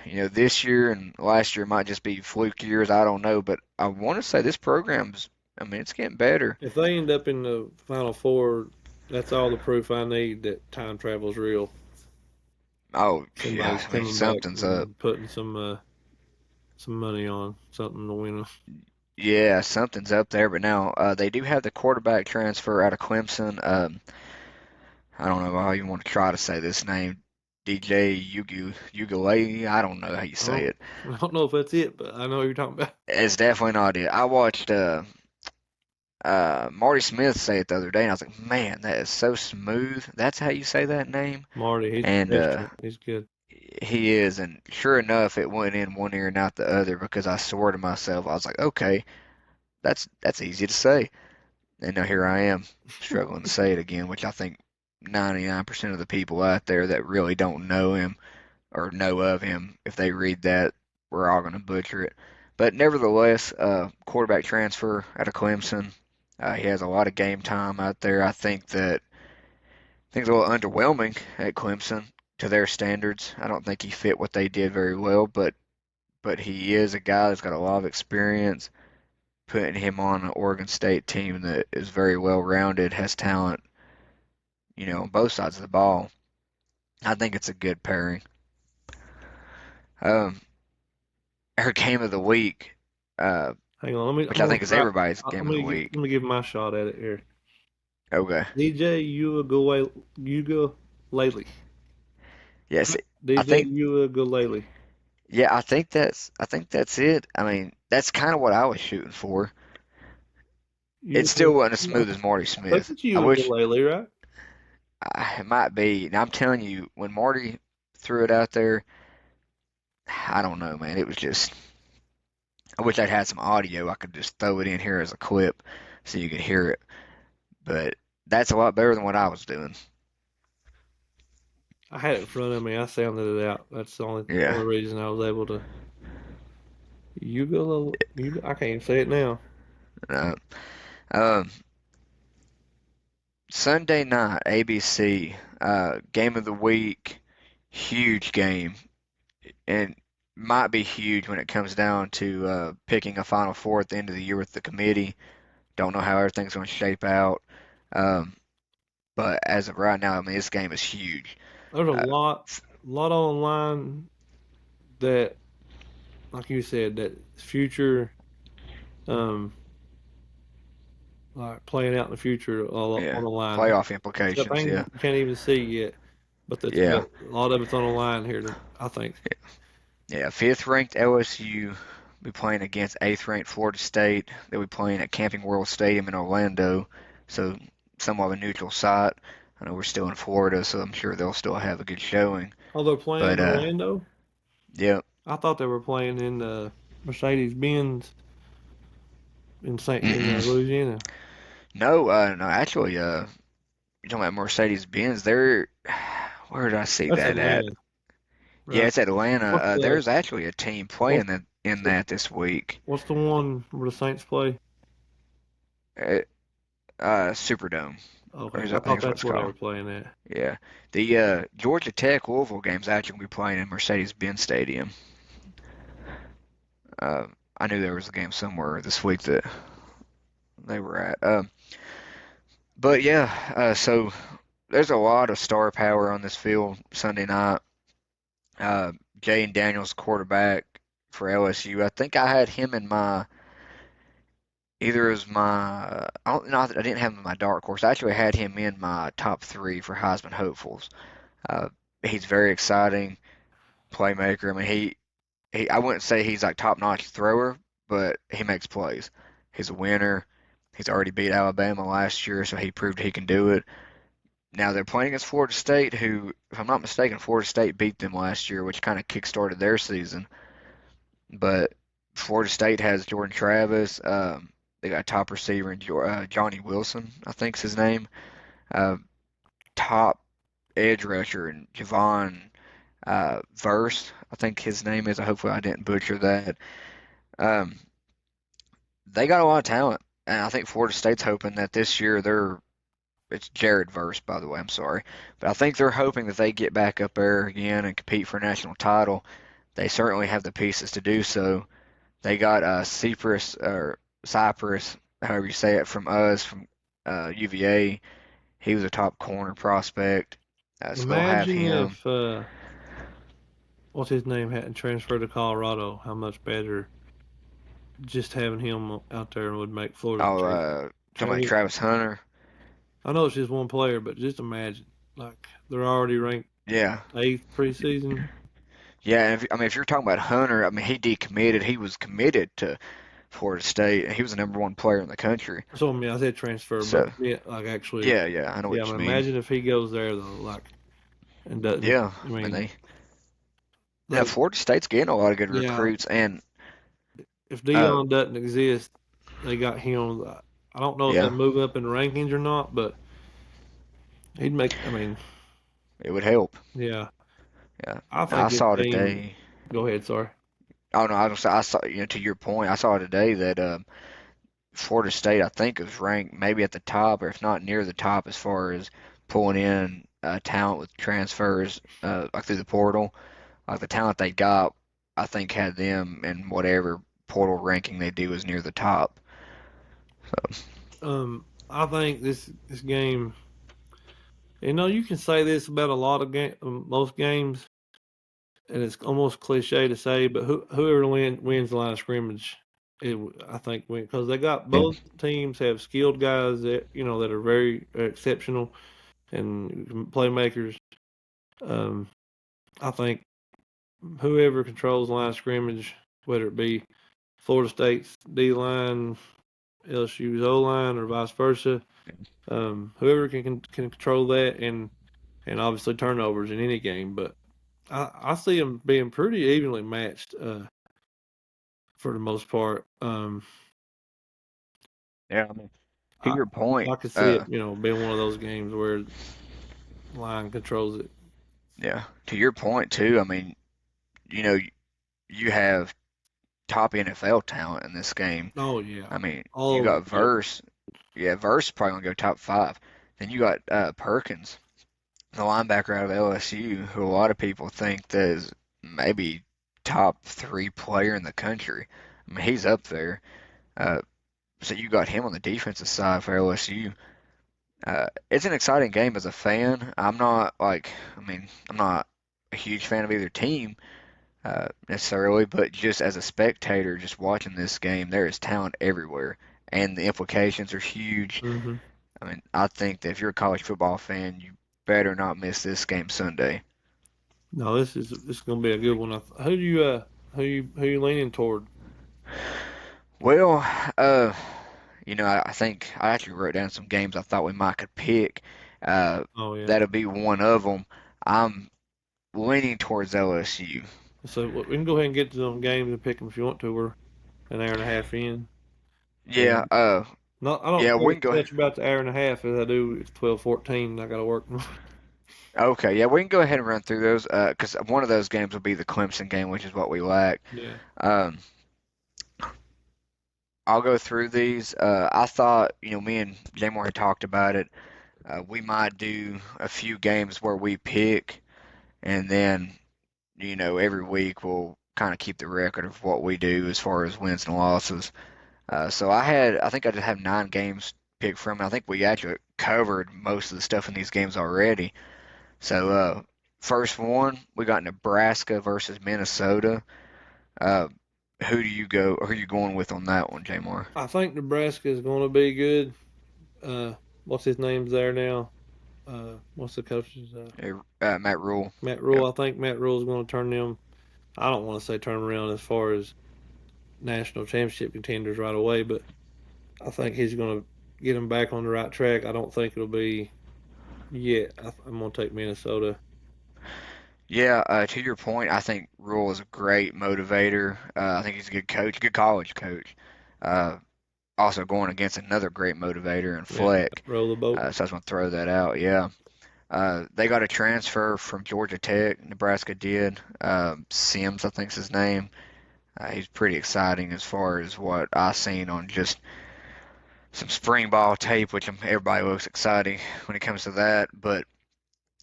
this year and last year might just be fluke years. I don't know, but I want to say this program's. I mean, it's getting better. If they end up in the Final Four, that's all the proof I need that time travel's real. Oh, yeah. Somebody's I mean, coming back something's up. and putting some money on something to win. Yeah, something's up there. But now they do have the quarterback transfer out of Clemson. I don't know how you want to try to say this name. DJ Ugalele. I don't know how you say it. I don't know if that's it, but I know what you're talking about. It's definitely not it. I watched Marty Smith say it the other day, and I was like, man, that is so smooth. That's how you say that name. Marty, he's And pedestrian. He's good. he is, and sure enough, it went in one ear and out the other because I swore to myself, I was like, okay, that's easy to say. And now here I am struggling to say it again, which I think 99% of the people out there that really don't know him or know of him, if they read that, we're all going to butcher it. But nevertheless, quarterback transfer out of Clemson. He has a lot of game time out there. I think it's a little underwhelming at Clemson to their standards. I don't think he fit what they did very well, but he is a guy that's got a lot of experience. Putting him on an Oregon State team that is very well rounded, has talent, on both sides of the ball. I think it's a good pairing. Um, our game of the week, Hang on, let me. which I'm I gonna think is try. everybody's Let game of the me week. let me give my shot at it here. Okay. DJ Ugalele. Yes, I DJ think Ugalele. yeah, I think that's it. I mean, that's kind of what I was shooting for. It still wasn't as smooth as Marty I think Smith. it's I wish Ugalele, right? it might be. Now I'm telling you, when Marty threw it out there, I don't know, man. It was just I wish I'd had some audio. I could just throw it in here as a clip so you could hear it. But that's a lot better than what I was doing. I had it in front of me. I sounded it out. That's the Yeah. only reason I was able to. I can't even say it now. Uh, um, Sunday night, ABC, game of the week, huge game, and might be huge when it comes down to picking a Final Four at the end of the year with the committee. Don't know how everything's going to shape out. Um, but as of right now, I mean, this game is huge. There's a Uh, lot online that, like you said, that future, um, like playing out in the future all yeah, on the line. playoff Stuff implications. things Yeah, you can't even see yet, but yeah, a lot of it's on the line here. I think. yeah. Fifth ranked LSU be playing against eighth ranked Florida State. They'll be playing at Camping World Stadium in Orlando, so somewhat of a neutral site. I know we're still in Florida, so I'm sure they'll still have a good showing. Oh, they're playing But in Orlando. yeah, I thought they were playing in Mercedes Benz in mm-mm. Louisiana. No, no. Actually, you're talking about Mercedes Benz. They're where did I see That's that at? Atlanta, Yeah, right? it's Atlanta. What's the There's actually a team what's playing in the, that this week. what's the one where the Saints play? Uh, Superdome, Okay, I I think thought is what that's it's where they called. were playing at. Yeah, the Georgia Tech Louisville game's actually gonna be playing in Mercedes-Benz Stadium. Uh, I knew there was a game somewhere this week that they were at. But yeah, so there's a lot of star power on this field Sunday night. Uh, Jay Daniels, quarterback for LSU. I think I had him in my either as my I don't know, I didn't have him in my dark horse. I actually had him in my top three for Heisman hopefuls. Uh, he's very exciting playmaker. I mean, he I wouldn't say he's like top notch thrower, but he makes plays. He's a winner. He's already beat Alabama last year, so he proved he can do it. Now they're playing against Florida State, who, if I'm not mistaken, Florida State beat them last year, which kind of kickstarted their season. But Florida State has Jordan Travis. They got a top receiver in Johnny Wilson, I think's his name. Uh, top edge rusher and Javon Verse, I think his name is. Hopefully I didn't butcher that. Um, they got a lot of talent, and I think Florida State's hoping that this year it's Jared Verse, by the way. I'm sorry, but I think they're hoping that they get back up there again and compete for a national title. They certainly have the pieces to do so. They got Cypress, however you say it, from us from UVA. He was a top corner prospect, so they'll have Imagine him. if what's his name hadn't transferred to Colorado. How much better just having him out there would make Florida Oh, talking about change. Travis Hunter. I know it's just one player, but just imagine, like they're already ranked Yeah, eighth preseason. yeah. And if you're talking about Hunter, I mean he decommitted. He was committed to Florida State, and he was the number one player in the country. So I mean, I said transfer, but So yeah, like actually, yeah, yeah, I know yeah. I what mean, you mean. imagine if he goes there though, like and doesn't. Yeah, I I mean mean, yeah, like Florida State's getting a lot of good yeah, recruits, and if uh, Dion doesn't exist, they got him. I don't know if they yeah, move up in the rankings or not, but he'd make. I mean, it would help. yeah, Yeah, I now, I think this saw team. today. Go ahead, sorry. Oh no, I saw to your point. I saw today that Florida State I think is ranked maybe at the top, or if not near the top, as far as pulling in talent with transfers like through the portal. Like the talent they got, I think had them in whatever portal ranking they do is near the top. So I think this game. You know, you can say this about a lot of most games, and it's almost cliche to say, but whoever wins the line of scrimmage, I think win because they got yeah, both teams have skilled guys that that are very exceptional and playmakers. Um, I think whoever controls the line of scrimmage, whether it be Florida State's D line, LSU's O line, or vice versa, whoever can control that and obviously turnovers in any game, but I see them being pretty evenly matched. for the most part. Yeah, I mean, to I your point, I could see it, being one of those games where line controls it. yeah, to your point too. I mean, you know, you have top NFL talent in this game. Oh yeah, I mean, you all of got it's good. Verse. Yeah, Verse is probably gonna go top five. Then you got Perkins, the linebacker out of LSU, who a lot of people think that is maybe top three player in the country. I mean, he's up there. Uh, so you got him on the defensive side for LSU. It's an exciting game as a fan. I mean, I'm not a huge fan of either team necessarily, but just as a spectator, just watching this game, there is talent everywhere, and the implications are huge. Hmm. I mean, I think that if you're a college football fan, you better not miss this game Sunday. No, this is gonna be a good one. Who you leaning toward? Well, uh, I think I actually wrote down some games I thought we might could pick. Uh, Oh yeah. that'll be one of them. I'm leaning towards LSU. So we can go ahead and get to them games and pick them if you want to. We're an hour and a half in, Yeah, and not I don't yeah, care we can as go. much about the hour and a half as I do. It's 12:14. I got to work. Okay, yeah, we can go ahead and run through those. Because one of those games will be the Clemson game, which is what we lack. Yeah. Um, I'll go through these. I thought, me and Jay Moore had talked about it. We might do a few games where we pick, and then, every week we'll kind of keep the record of what we do as far as wins and losses. So I think I just have 9 games picked from, and I think we actually covered most of the stuff in these games already. So, first one, we got Nebraska versus Minnesota. Uh, who are you going with on that one, Jamar? I think Nebraska is going to be good. Uh, what's his name's there now? What's the coach's Matt Rule. Matt Yep. Rule? I think Matt Rule is going to turn them. I don't want to say turn them around as far as national championship contenders right away, but I think he's going to get them back on the right track. I don't think it'll be yet. I'm going to take Minnesota. Yeah, to your point, I think Rule is a great motivator. I think he's a good coach, good college coach. Uh, Also going against another great motivator in Yeah, Fleck. roll the boat. So I just want to throw that out. Yeah. They got a transfer from Georgia Tech. Nebraska did. Sims, I think's his name. He's pretty exciting as far as what I've seen on just some spring ball tape, which everybody looks exciting when it comes to that. But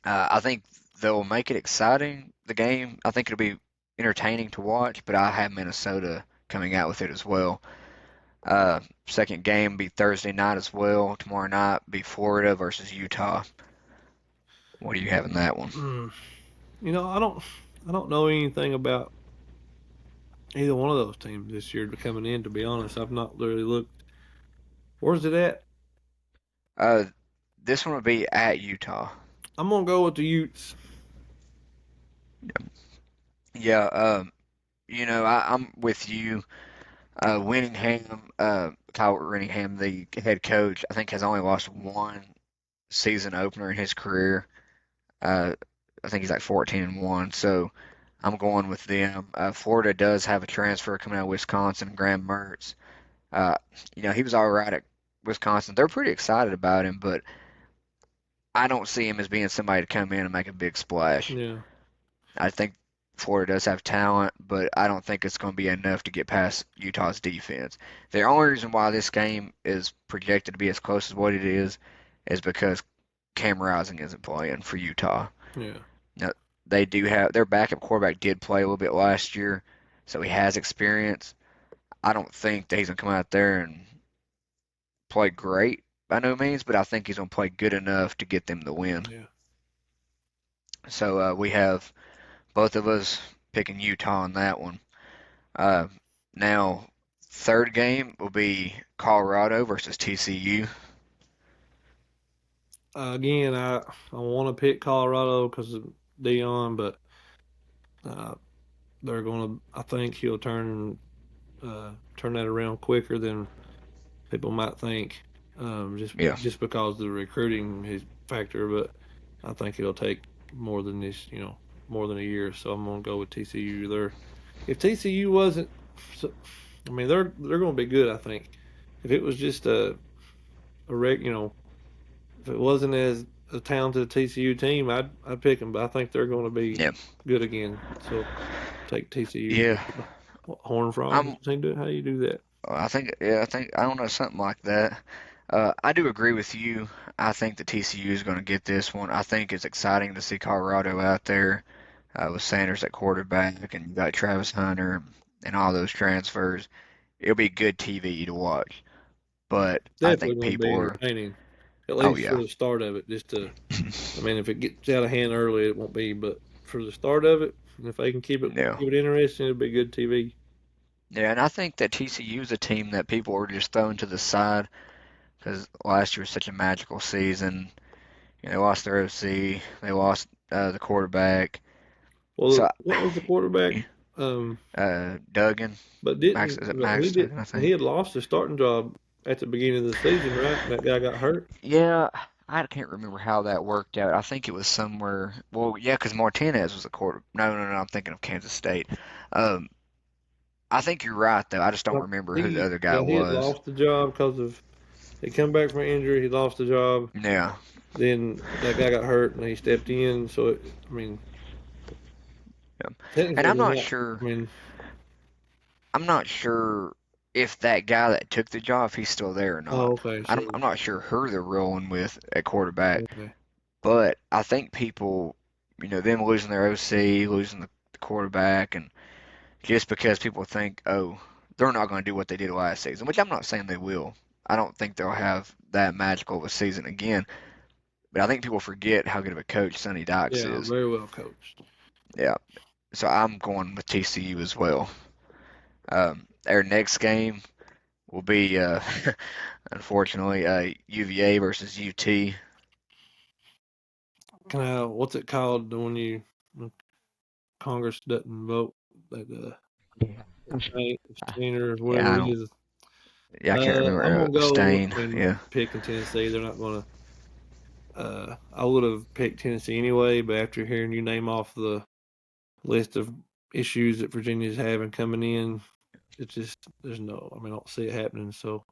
I think they'll make it exciting, the game. I think it'll be entertaining to watch, but I have Minnesota coming out with it as well. Second game be Thursday night as well. Tomorrow night be Florida versus Utah. What do you have in that one? Mm. I don't know anything about either one of those teams this year coming in. To be honest, I've not really looked. Where's it at? Uh, this one will be at Utah. I'm gonna go with the Utes. Yeah, I'm with you. Winningham, Kyle Winningham, the head coach, I think has only lost one season opener in his career. I think he's like 14-1, so I'm going with them. Florida does have a transfer coming out of Wisconsin, Graham Mertz. Uh, he was all right at Wisconsin. They're pretty excited about him, but I don't see him as being somebody to come in and make a big splash. Yeah, I think Florida does have talent, but I don't think it's going to be enough to get past Utah's defense. The only reason why this game is projected to be as close as what it is because Cam Rising isn't playing for Utah. yeah. Now, they do have their backup quarterback did play a little bit last year, so he has experience. I don't think that he's going to come out there and play great by no means, but I think he's going to play good enough to get them the win. Yeah. So we have both of us picking Utah on that one. Uh, Now, third game will be Colorado versus TCU. Again, I want to pick Colorado because of Dion, but uh, they're gonna. I think he'll turn that around quicker than people might think. Just Yeah. just because of the recruiting his factor, but I think it'll take more than this. More than a year. So I'm gonna go with TCU there. If TCU wasn't, so I mean, they're going to be good. I think if it was just a if it wasn't as a talented TCU team, I'd pick them. But I think they're going to be Yeah, good again. So take TCU. yeah. Horn Frogs. I'm. How do you do that? I think. Yeah, I think. I don't know, something like that. I do agree with you. I think the TCU is going to get this one. I think it's exciting to see Colorado out there with Sanders at quarterback, and you got Travis Hunter and all those transfers. It'll be good TV to watch. But I Definitely think going to be people are. entertaining, at Oh least for yeah. the start of it. Just to, I mean, if it gets out of hand early, it won't be. But for the start of it, and if they can Yeah. keep it interesting, it'll be good TV. Yeah, and I think that TCU is a team that people are just throwing to the side because last year was such a magical season. You know, they lost their OC, they lost the quarterback. Well, So, what was the quarterback? Um, Duggan, but Max, didn't is it but he Max did Duggan, I he think? had lost his starting job at the beginning of the season, right? That guy got hurt. Yeah, I can't remember how that worked out. I think it was somewhere. Well, yeah, because Martinez was a quarter. No, no, no, I'm thinking of Kansas State. Um, I think you're right though. I just don't Like remember who the other guy he had was. lost the job because of he come back from injury. He lost the job. Yeah, Then that guy got hurt and he stepped in. So I mean, yeah. And technically I'm they're not not. sure. I mean, I'm not sure if that guy that took the job, if he's still there or oh not. okay, I'm not sure who they're rolling with at quarterback, okay. but I think people, them losing their OC, losing the quarterback, and just because people think, oh, they're not going to do what they did last season, which I'm not saying they will. I don't think they'll have that magical of a season again, but I think people forget how good of a coach Sonny Dykes Yeah, is. very well coached. Yeah, so I'm going with TCU as well. Our next game will be, unfortunately, UVA versus UT. Can I? What's it called when you when Congress doesn't vote? Like Yeah. abstainer or Yeah, whatever it is. I can't I'm remember gonna go Stain. and Yeah, picking Tennessee. They're not gonna. I would have picked Tennessee anyway, but after hearing you name off the list of issues that Virginia's having coming in, it's just there's no. I mean, I don't see it happening. So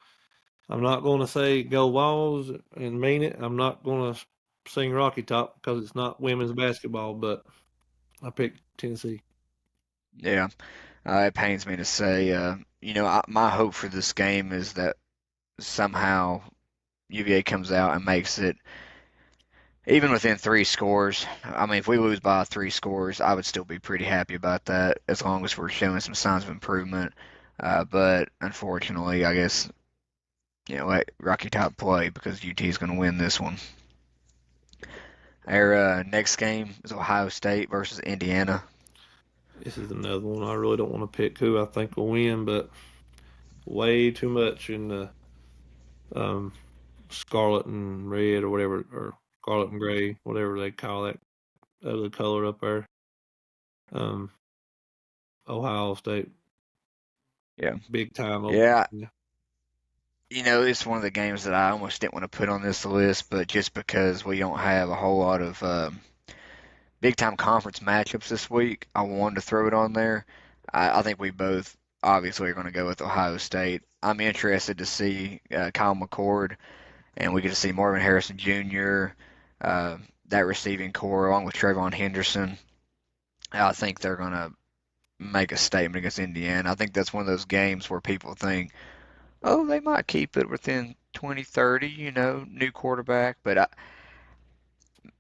I'm not going to say go Vols and mean it. I'm not going to sing Rocky Top because it's not women's basketball, but I picked Tennessee. yeah. It pains me to say, my hope for this game is that somehow UVA comes out and makes it even within 3 scores. I mean, if we lose by 3 scores, I would still be pretty happy about that as long as we're showing some signs of improvement. But unfortunately, I guess, let Rocky Top play because UT is going to win this one. Our next game is Ohio State versus Indiana. This is another one. I really don't want to pick who I think will win, but way too much in the um, scarlet and red or whatever, or scarlet and gray, whatever they call that other color up there. Um, Ohio State, Yeah. big time over. Yeah, it's one of the games that I almost didn't want to put on this list, but just because we don't have a whole lot of big time conference matchups this week, I wanted to throw it on there. I think we both obviously are going to go with Ohio State. I'm interested to see Kyle McCord, and we get to see Marvin Harrison Jr., that receiving core, along with Trayvon Henderson. I think they're going to make a statement against Indiana. I think that's one of those games where people think, oh, they might keep it within 20, 30, new quarterback. But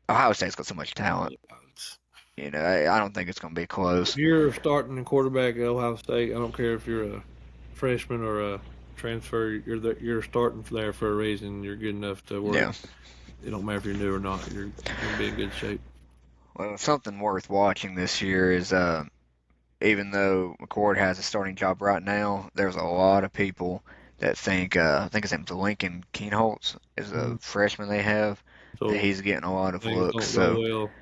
Ohio State's got so much talent. I don't think it's going to be If close. you're starting a quarterback at Ohio State, I don't care if you're a freshman or a transfer. You're starting there for a reason. You're good enough to where Yeah. it don't matter if you're new or not. You're gonna be in good shape. Well, something worth watching this year is even though McCord has a starting job right now, there's a lot of people that think I think his name's Lincoln Keenholz is a Mhm. freshman they have that So he's getting a lot of things looks. don't go So well.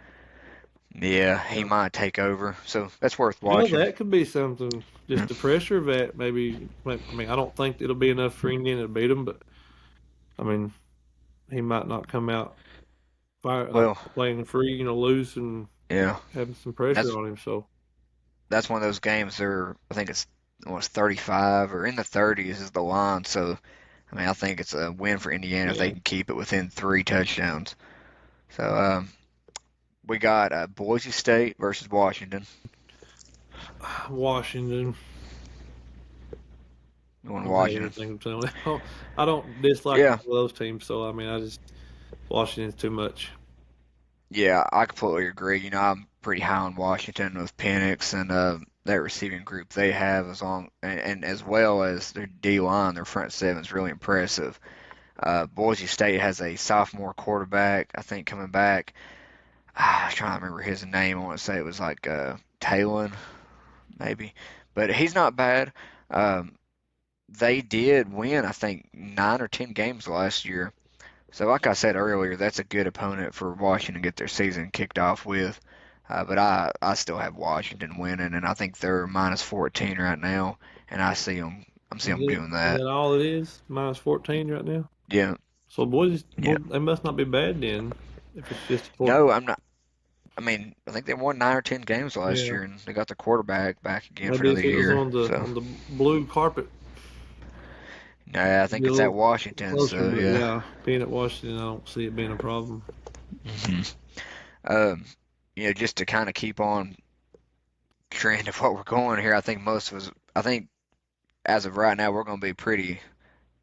yeah, he Yeah. might take over. So that's worth Well, watching. that could be something. Just the pressure of that, maybe. I mean, I don't think it'll be enough for Indiana to beat them, but I mean, he might not come out fire Well, playing free, loose and yeah, having some pressure that's on him. So that's one of those games. I think it's was 35 or in the 30s is the line. So, I mean, I think it's a win for Indiana if they Yeah. can keep it within 3 touchdowns. So, we got Boise State versus Washington. Washington. You want I don't have Washington? anything to tell. I don't dislike Yeah, those teams, so I mean, I just Washington's too much. yeah, I completely agree. I'm pretty high on Washington with Penix and that receiving group they have and as well as their D line, their front seven is really impressive. Boise State has a sophomore quarterback, I think, coming back. I was trying to remember his name. I want to say it was like Talon, maybe, but he's not bad. Um, they did win, I think, 9 or 10 games last year. So, like I said earlier, that's a good opponent for Washington to get their season kicked off with. But I still have Washington winning, and I think they're minus 14 right now, and I'm seeing them doing Is that. that all it is? Minus 14 right now. Yeah, So boys, yeah. they must not be bad then. If it's just a 14. No, I'm not. I mean, I think they won 9 or 10 games last Yeah. year, and they got their quarterback back again for Maybe another if it was year. on the So, blue carpet, yeah, I it'd think be a it's at little Washington. closer. So, But yeah. yeah, being at Washington, I don't see it being a problem. hmm Um, just to kind of keep on trend of what we're going here, I think most of us, I think as of right now, we're going to be pretty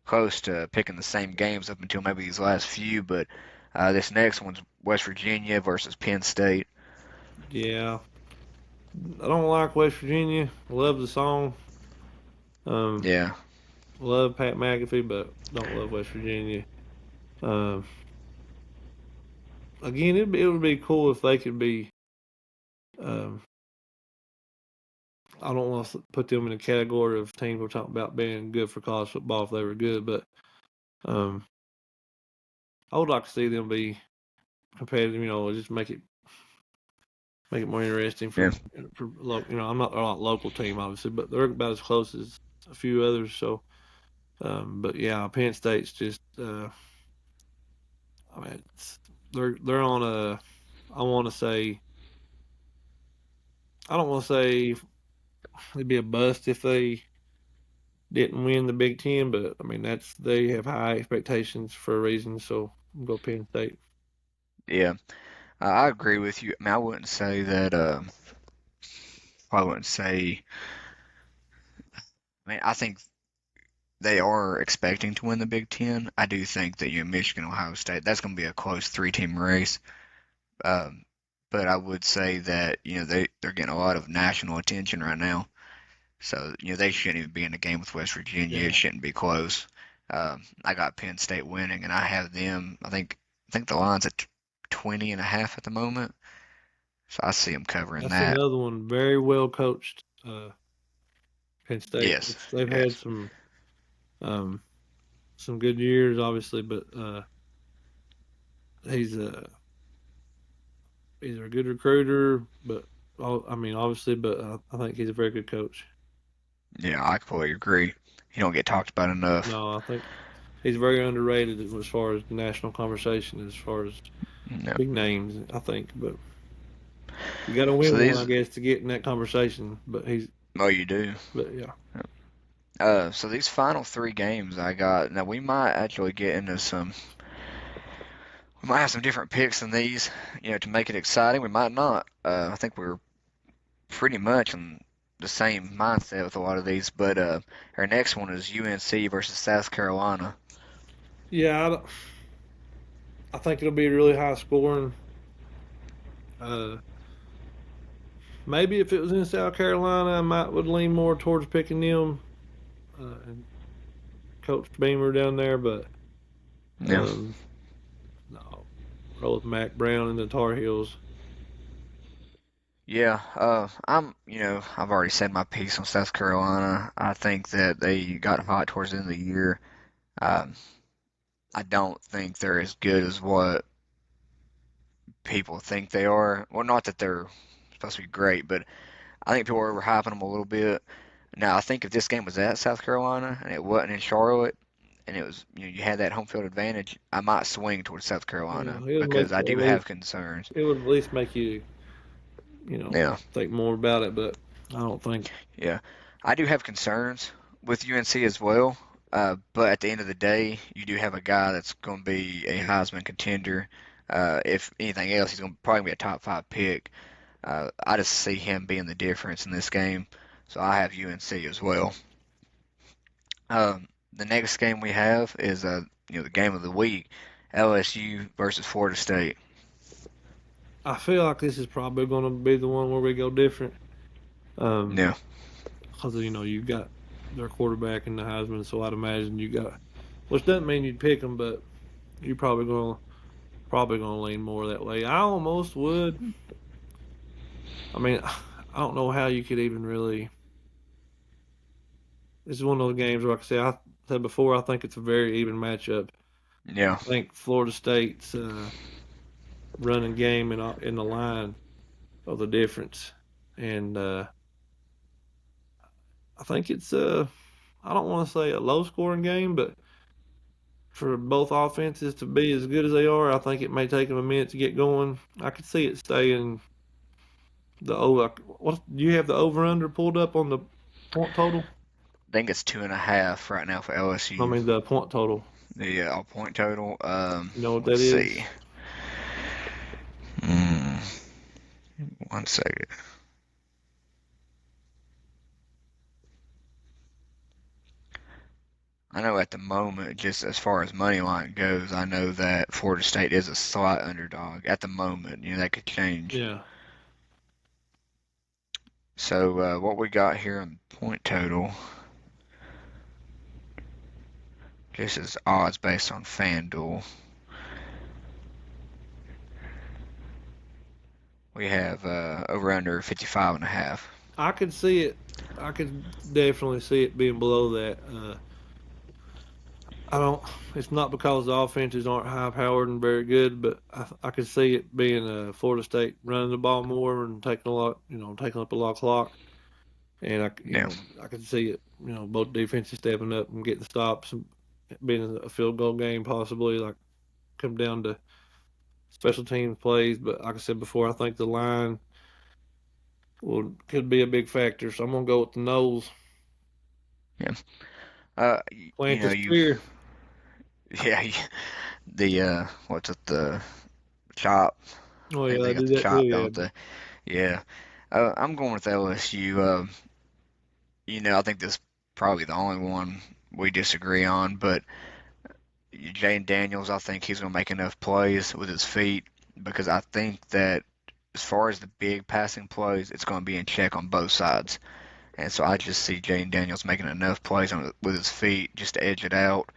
close to picking the same games up until maybe these last few. But this next one's West Virginia versus Penn State. Yeah, I don't like West Virginia. I love the song. Um, Yeah, love Pat McAfee, but don't love West Virginia. Um, again, it would be cool if they could be. Um, I don't want to put them in a category of teams we're talking about being good for college football if they were good, but um, I would like to see them be competitive. Just make it more interesting yeah, I'm not they're not a local team obviously, but they're about as close as a few others. So, but yeah, Penn State's just I mean they're on a I want to say I don't want to say it'd be a bust if they didn't win the Big Ten, but I mean they have high expectations for a reason. So I'll go Penn State. yeah. I agree with you. I mean, I wouldn't say that. I wouldn't say. I mean, I think they are expecting to win the Big Ten. I do think that Michigan, Ohio State, that's going to be a close three-team race. Um, but I would say that they're getting a lot of national attention right now. So they shouldn't even be in the game with West Virginia. It Yeah, shouldn't be close. I got Penn State winning, and I have them. I think the line's at 20 and a half at the moment. So I see them covering that's that. another one very well coached. Penn State. Yes, They've had yes, um, some good years, obviously, but he's a he's a good recruiter. But I mean, obviously, but I think he's a very good coach. yeah. I completely agree. He don't get talked about enough. No, I think he's very underrated as far as national conversation, as far as No. big names. I think, but you got to So win one, I these, guess, to get in that conversation. oh, you do. But yeah, So these final 3 games I got. Now we might actually get into some. We might have some different picks than these, to make it exciting. We might not. I think we're pretty much in the same mindset with a lot of these. But our next one is UNC versus South Carolina. yeah, I think it'll be really high scoring. Uh, Maybe if it was in South Carolina, I might would lean more towards picking them and Coach Beamer down there, but Yeah. um, no, roll with Mac Brown and the Tar Heels. Yeah, I've already said my piece on South Carolina. I think that they got hot towards the end of the year. Um, I don't think they're as good as what people think they are. Well, not that they're supposed to be great, but I think people are overhyping them a little bit. Now, I think if this game was at South Carolina and it wasn't in Charlotte, and it was, you had that home field advantage, I might swing towards South Yeah, Carolina it would because make I you do at have least. concerns. It would at least make you, Yeah, think more about it. But I don't think. yeah. I do have concerns with UNC as well. But at the end of the day, you do have a guy that's going to be a Heisman contender. If anything else, he's going to probably be a top five pick. I just see him being the difference in this game, so I have UNC as well. The next game we have is the game of the week, LSU versus Florida State. I feel like this is probably going to be the one where we go different. Yeah, Because you got their quarterback and the Heisman, so I'd imagine you got, which doesn't mean you'd pick them, but you're probably gonna lean more that way. I almost would. I mean, I don't know how you could even really. This is one of those games where, like I said before, I think it's a very even matchup. yeah. I think Florida State's running game in the line of the difference, and I think it's I don't want to say a low scoring game, but for both offenses to be as good as they are, I think it may take them a minute to get going. I could see it staying the over. What do you have the over under pulled up on the point total? I think it's 2.5 right now for I LSU. mean the point total. The point total. You know what that Let's is? see. Mm, 1 second. I know at the moment, just as far as money line goes, I know that Florida State is a slight underdog at the moment. That could change. Yeah, So what we got here in point total, just as odds based on FanDuel, we have over under 55.5. I could see it. I could definitely see it being below that. I don't. It's not because the offenses aren't high powered and very good, but I could see it being Florida State running the ball more and taking a lot, taking up a lot of clock. And Yeah, I could see it, both defenses stepping up and getting stops and being a field goal game possibly. Like come down to special teams plays, but like I said before, I think the line could be a big factor. So I'm gonna go with the Noles. yeah. Plant the You, spear. yeah, the what's it, the chop? Oh I think yeah, I they got did the that too. chop, Yeah, don't they? Yeah. I'm going with LSU. I think this is probably the only one we disagree on, but Jane Daniels, I think he's going to make enough plays with his feet because I think that as far as the big passing plays, it's going to be in check on both sides. And so I just see Jane Daniels making enough plays with his feet just to edge it out.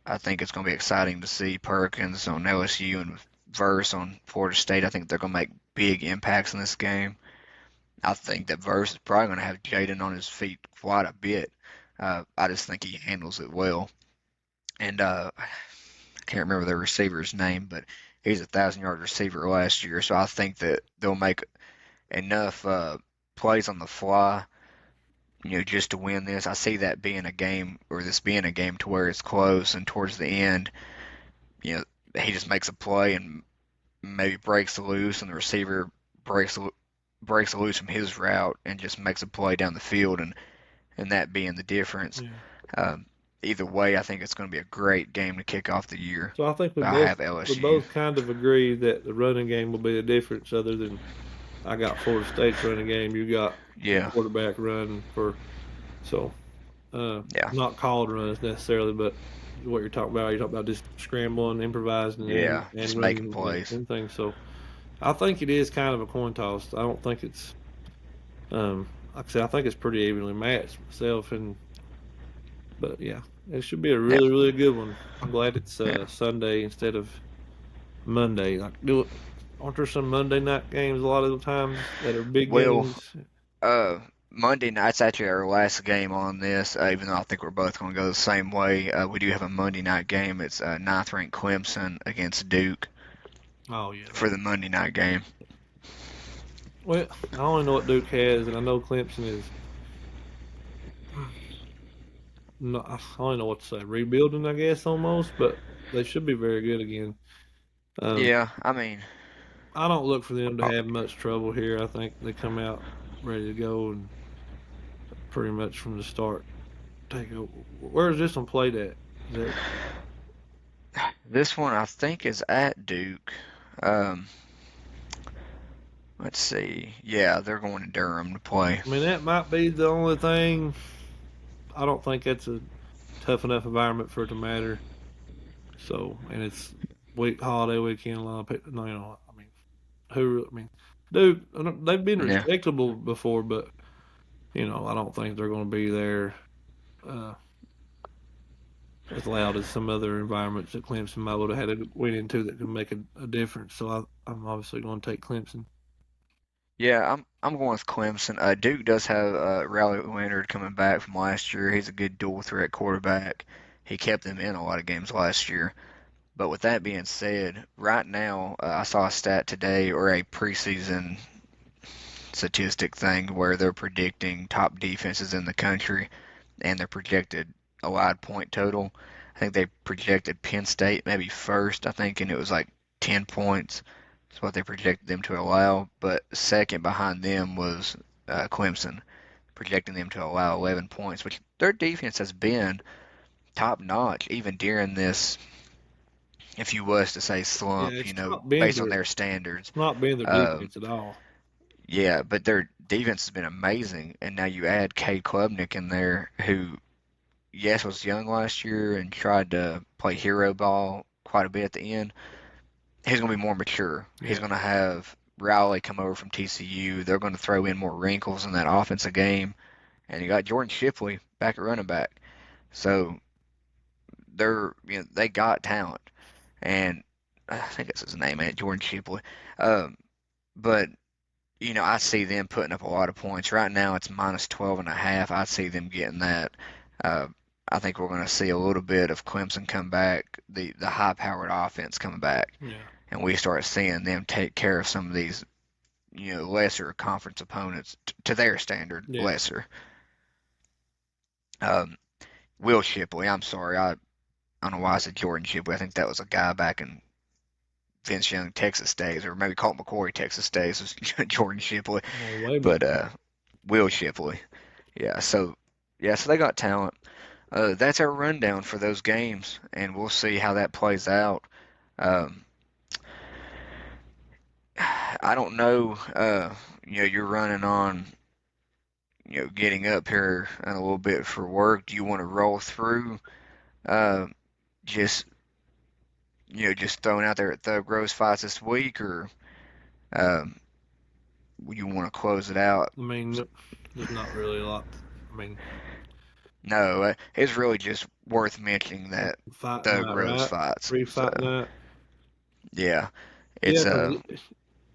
I think it's going to be exciting to see Perkins on LSU and Verse on Florida State. I think they're going to make big impacts in this game. I think that Verse is probably going to have Jaden on his feet quite a bit. I just think he handles it well. And I can't remember the receiver's name, but he's 1,000-yard receiver last year. So I think that they'll make enough plays on the fly, just to win this. I see that being a game, or this being a game to where it's close, and towards the end, you know, he just makes a play and maybe breaks loose, and the receiver breaks loose from his route and just makes a play down the field, and that being the difference. yeah. Um, Either way, I think it's going to be a great game to kick off the year. So I think we But I both have we LSU. both kind of agree that the running game will be the difference. Other than I got Florida State's running game, you got the Yeah, quarterback run for so yeah, not called runs necessarily, but what you're talking about. You're talking about just scrambling, improvising, yeah. and Just making running plays. and things. So I think it is kind of a coin toss. I don't think it's like I said, I think it's pretty evenly matched myself. But yeah, it should be a Yeah, really really good one. I'm glad it's yeah. Sunday instead of Monday. Like, aren't there some Monday night games a lot of the times that are big Well, games? uh, Monday night's actually our last game on this. Even though I think we're both going to go the same way, we do have a Monday night game. It's ninth-ranked Clemson against Duke Oh yeah. for the Monday night game. Well, I only know what Duke has, and I know Clemson is. No, I only know what to say. Rebuilding, I guess, almost, but they should be very good again. Um, Yeah, I mean, I don't look for them to uh, have much trouble here. I think they come out ready to go and pretty much from the start. Where is this one played at? Is that This one I think is at Duke. Um, let's see. Yeah, they're going to Durham to play. I mean, that might be the only thing. I don't think that's a tough enough environment for it to matter. So, and it's holiday weekend. A lot of people, I mean, I mean, dude, they've been Yeah. respectable before, but I don't think they're going to be there uh, as loud as some other environments that Clemson might would have had to went into that could make a difference. So I'm obviously going to take Clemson. Yeah, I'm going with Clemson. Duke does have Riley Leonard coming back from last year. He's a good dual threat quarterback. He kept them in a lot of games last year. But with that being said, right now I saw a stat today or a preseason statistic thing where they're predicting top defenses in the country and their projected allowed point total. I think they projected Penn State maybe first, I think, and it was like 10 points. That's what they projected them to allow. But second behind them was Clemson, projecting them to allow 11 points, which their defense has been top notch even during this, if you was to say Yeah, slump, it's not been based on their their standards. it's not been their Um, defense at all. yeah, but their defense has been amazing, and now you add Cade Klubnik in there, who yes was young last year and tried to play hero ball quite a bit at the end. He's going to be more mature. He's Yeah, going to have Rowley come over from TCU. They're going to throw in more wrinkles in that offensive game, and you got Jordan Shipley back at running back. So they got talent, and I think that's his name, ain't it? Jordan Shipley. Um, but I see them putting up a lot of points. Right now it's minus 12 and a half. I see them getting that. Uh, I think we're going to see a little bit of Clemson come back, the high-powered offense coming back, yeah, and we start seeing them take care of some of these, lesser conference opponents to their standard, yeah. lesser. Um, Will Shipley, I'm sorry, I don't know why I said Jordan Shipley. I think that was a guy back in Vince Young Texas days, or maybe Colt McCoy Texas days was Jordan Shipley, Well, way back. but Will Shipley. Yeah, so they got talent. That's our rundown for those games, and we'll see how that plays out. Um, I don't know. You're running on, getting up here in a little bit for work. Do you want to roll through? Uh, just, just throwing out there at Thug Rose fights this week, or um, you want to close it out? I mean, there's not really a lot. I mean, No, it's really just worth mentioning that fight Thug night, Rose right? fights. Free So fight night. yeah, Yeah, it's 'cause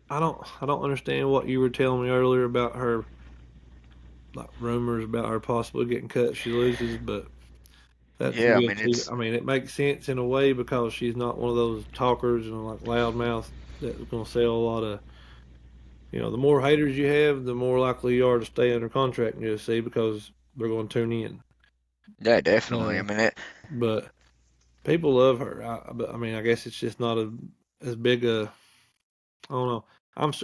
I don't understand what you were telling me earlier about her, like rumors about her possibly getting cut if she loses, but that's yeah. I good mean, too. it's I mean, it makes sense in a way because she's not one of those talkers and like loudmouth that's going to sell a lot of. The more haters you have, the more likely you are to stay under contract in UFC because they're going to tune in. yeah, definitely. I Uh, mean, it. but people love her. But I mean, I guess it's just not as big a. I don't know.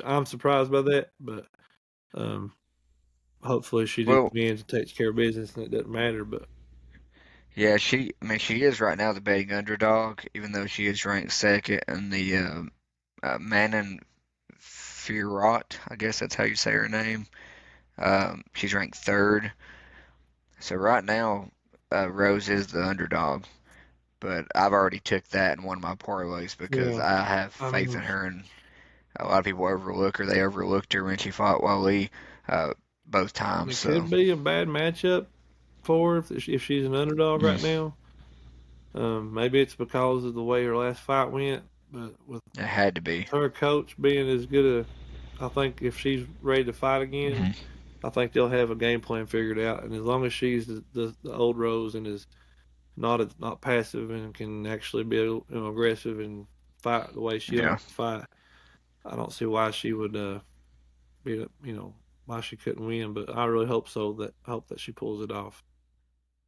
I'm surprised by that, but um, hopefully she just Well, wins and takes care of business, and it doesn't matter. But yeah, I mean, she is right now the betting underdog, even though she is ranked second in the Manon Fiorot. I guess that's how you say her name. She's ranked third. So right now, Rose is the underdog. But I've already took that in one of my parlays because yeah, I have I faith mean, in her, and a lot of people overlook her. They overlooked her when she fought Wally uh, both times. it So could be a bad matchup for her if she's an underdog right mm, now. Maybe it's because of the way her last fight went, but it had to be. her coach being as good I think if she's ready to fight again, Hmm. I think they'll have a game plan figured out. And as long as she's the old Rose and is not passive and can actually be aggressive and fight the way she Yeah, likes to fight, I don't see why she would be why she couldn't win. But I really hope so. I hope that she pulls it off.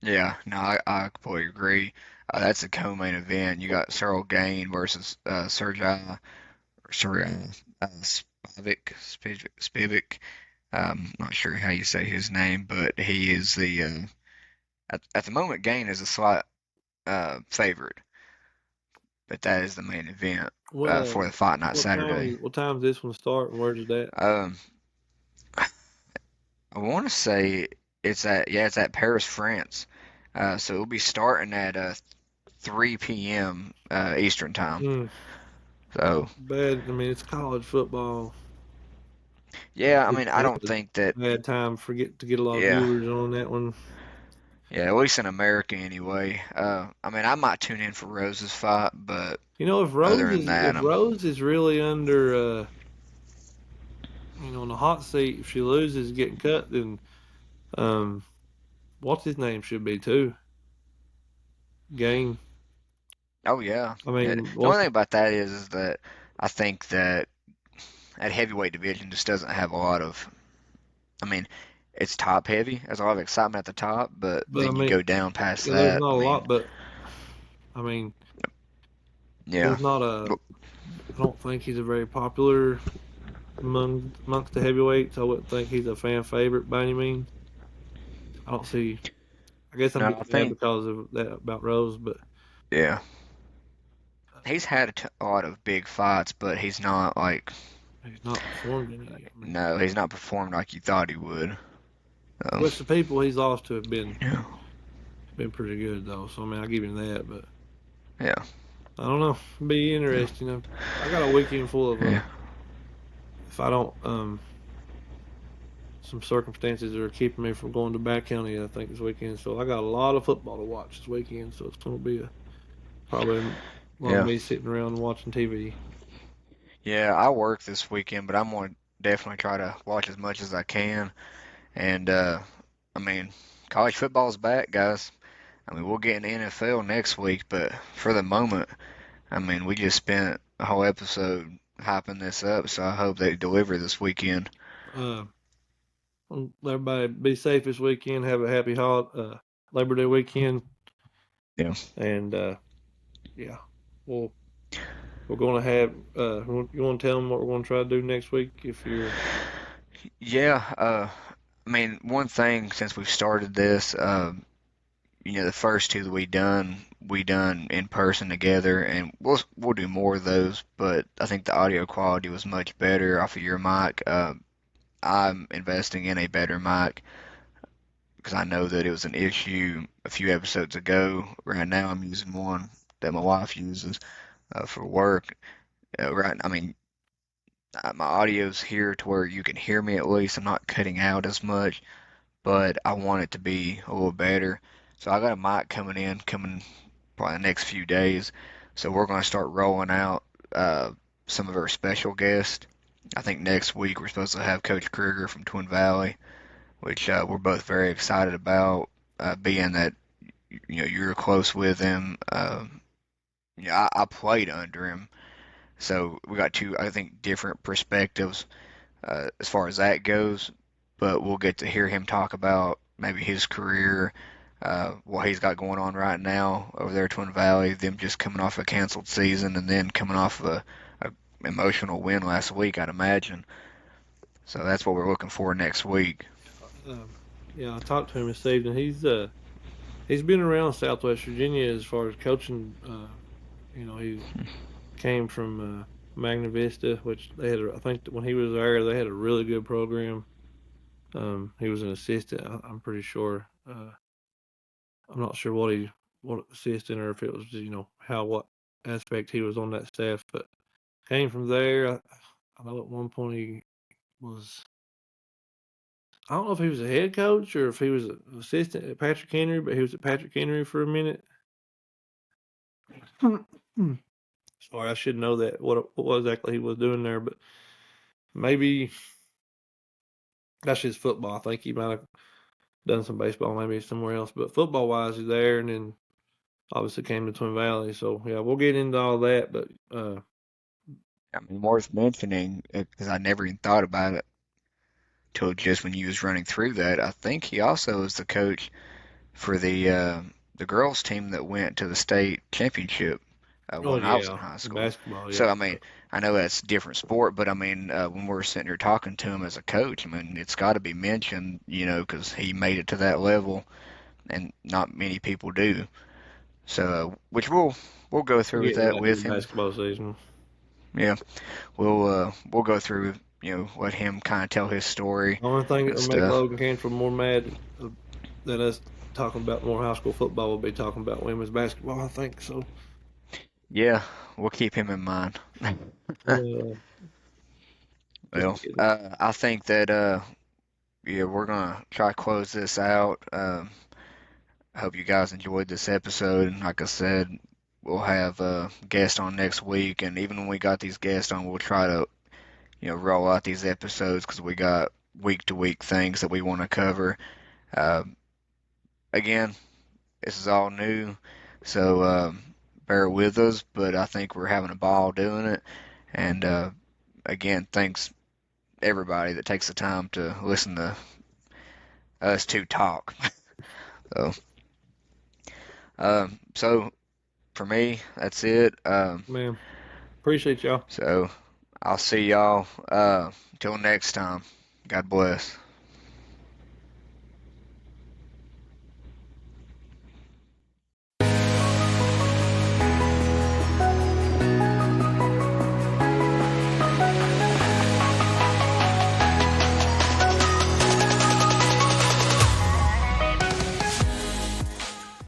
yeah. No, I completely agree. That's a co-main event. You got Cyril Gain versus Sergey Spivak. Not sure how you say his name, but he is the at the moment Gain is a slight favorite, but that is the main event What for the Fight Night Saturday. what time does this one start and where's it at? Um, I want to say it's at Paris, France. So it'll be starting at 3 p.m. Eastern time. Mm, So bad. I mean, it's college football. yeah, I It's mean I don't think that a bad time for to get a lot of yeah. viewers on that one. Yeah, at least in America anyway. I mean, I might tune in for Rose's fight, but You know, other than that, If Rose is really under you know, in the hot seat, if she loses getting cut, then um what's his name should be too. Gain. oh yeah. I Yeah, mean, the what only thing about that is that I think that that heavyweight division just doesn't have a lot of. I mean, it's top heavy. There's a lot of excitement at the top, but but I then you mean, go down past yeah, there's that. not I a mean, lot, but I mean, yeah, there's not a Well, I don't think he's a very popular amongst the heavyweights. I wouldn't think he's a fan favorite by any means. I don't see. I guess I'm no, I just mad think because of that about Rose, but yeah, he's had a lot of big fights, but he's not like he's not performed any. I mean, no, he's not performed like you thought he would. Um, which the people he's lost to have yeah, been pretty good though. So I mean, I give him that, but yeah, I don't know. It'll be yeah, interesting. I got a weekend full of yeah. if I don't some circumstances are keeping me from going to Back County. I think this weekend, so I got a lot of football to watch this weekend. So it's going to be probably a lot of Yeah. me sitting around and watching TV. Yeah, I work this weekend, but I'm gonna definitely try to watch as much as I can. And I mean, college football's back, guys. I mean, we'll get in the NFL next week, but for the moment, I mean, we just spent a whole episode hyping this up, so I hope they deliver this weekend. Uh, Everybody be safe this weekend. Have a happy Labor Day weekend, Yeah. and yeah, we'll we're going to have. You want to tell them what we're going to try to do next week? If you're Yeah, I mean, one thing since we've started this, the first two that we done in person together, and we'll do more of those. But I think the audio quality was much better off of your mic. I'm investing in a better mic because I know that it was an issue a few episodes ago. Right now, I'm using one that my wife uses for work. I mean, my audio's here to where you can hear me at least. I'm not cutting out as much, but I want it to be a little better. So I got a mic coming probably the next few days. So we're going to start rolling out some of our special guests. I think next week we're supposed to have Coach Kruger from Twin Valley, which we're both very excited about, being that you're close with him. I played under him, so we got two, I think, different perspectives as far as that goes. But we'll get to hear him talk about maybe his career, what he's got going on right now over there at Twin Valley, them just coming off a canceled season and then coming off of a emotional win last week, I'd imagine. So that's what we're looking for next week. yeah, I talked to him this evening. He's been around Southwest Virginia as far as coaching. You know, he came from Magna Vista, which they had. I think when he was there, they had a really good program. He was an assistant. I'm pretty sure. I'm not sure what assistant or if it was what aspect he was on that staff, but came from there. I know at one point he was. I don't know if he was a head coach or if he was an assistant at Patrick Henry, but he was at Patrick Henry for a minute. Sorry, I should know that what exactly he was doing there, but maybe that's just football. I think he might have done some baseball maybe somewhere else, but football wise, he's there, and then obviously came to Twin Valley. So yeah, we'll get into all that, but I mean, worth mentioning because I never even thought about it till just when you was running through that. I think he also is the coach for the girls team that went to the state championship Oh when I was in yeah, high in school. basketball, So yeah. I mean, I know that's a different sport, but I mean, when we're sitting here talking to him as a coach, I mean, it's got to be mentioned, because he made it to that level, and not many people do. So, which we'll go through with Getting that after with the him. basketball season. Yeah, we'll go through, let him kind of tell his story The only thing that and would make stuff. Logan Cantrell more mad than us talking about more high school football would be talking about women's basketball. I think so. Yeah, we'll keep him in mind. Uh, just Well, kidding. I think that yeah, we're gonna try to close this out. I hope you guys enjoyed this episode. Like I said, we'll have a guest on next week, and even when we got these guests on, we'll try to, roll out these episodes because we got week to week things that we want to cover. Uh, Again, this is all new, so bear with us, but I think we're having a ball doing it. And again, thanks everybody that takes the time to listen to us two talk. So, so for me, that's it. Man, appreciate y'all. So I'll see y'all till next time. God bless.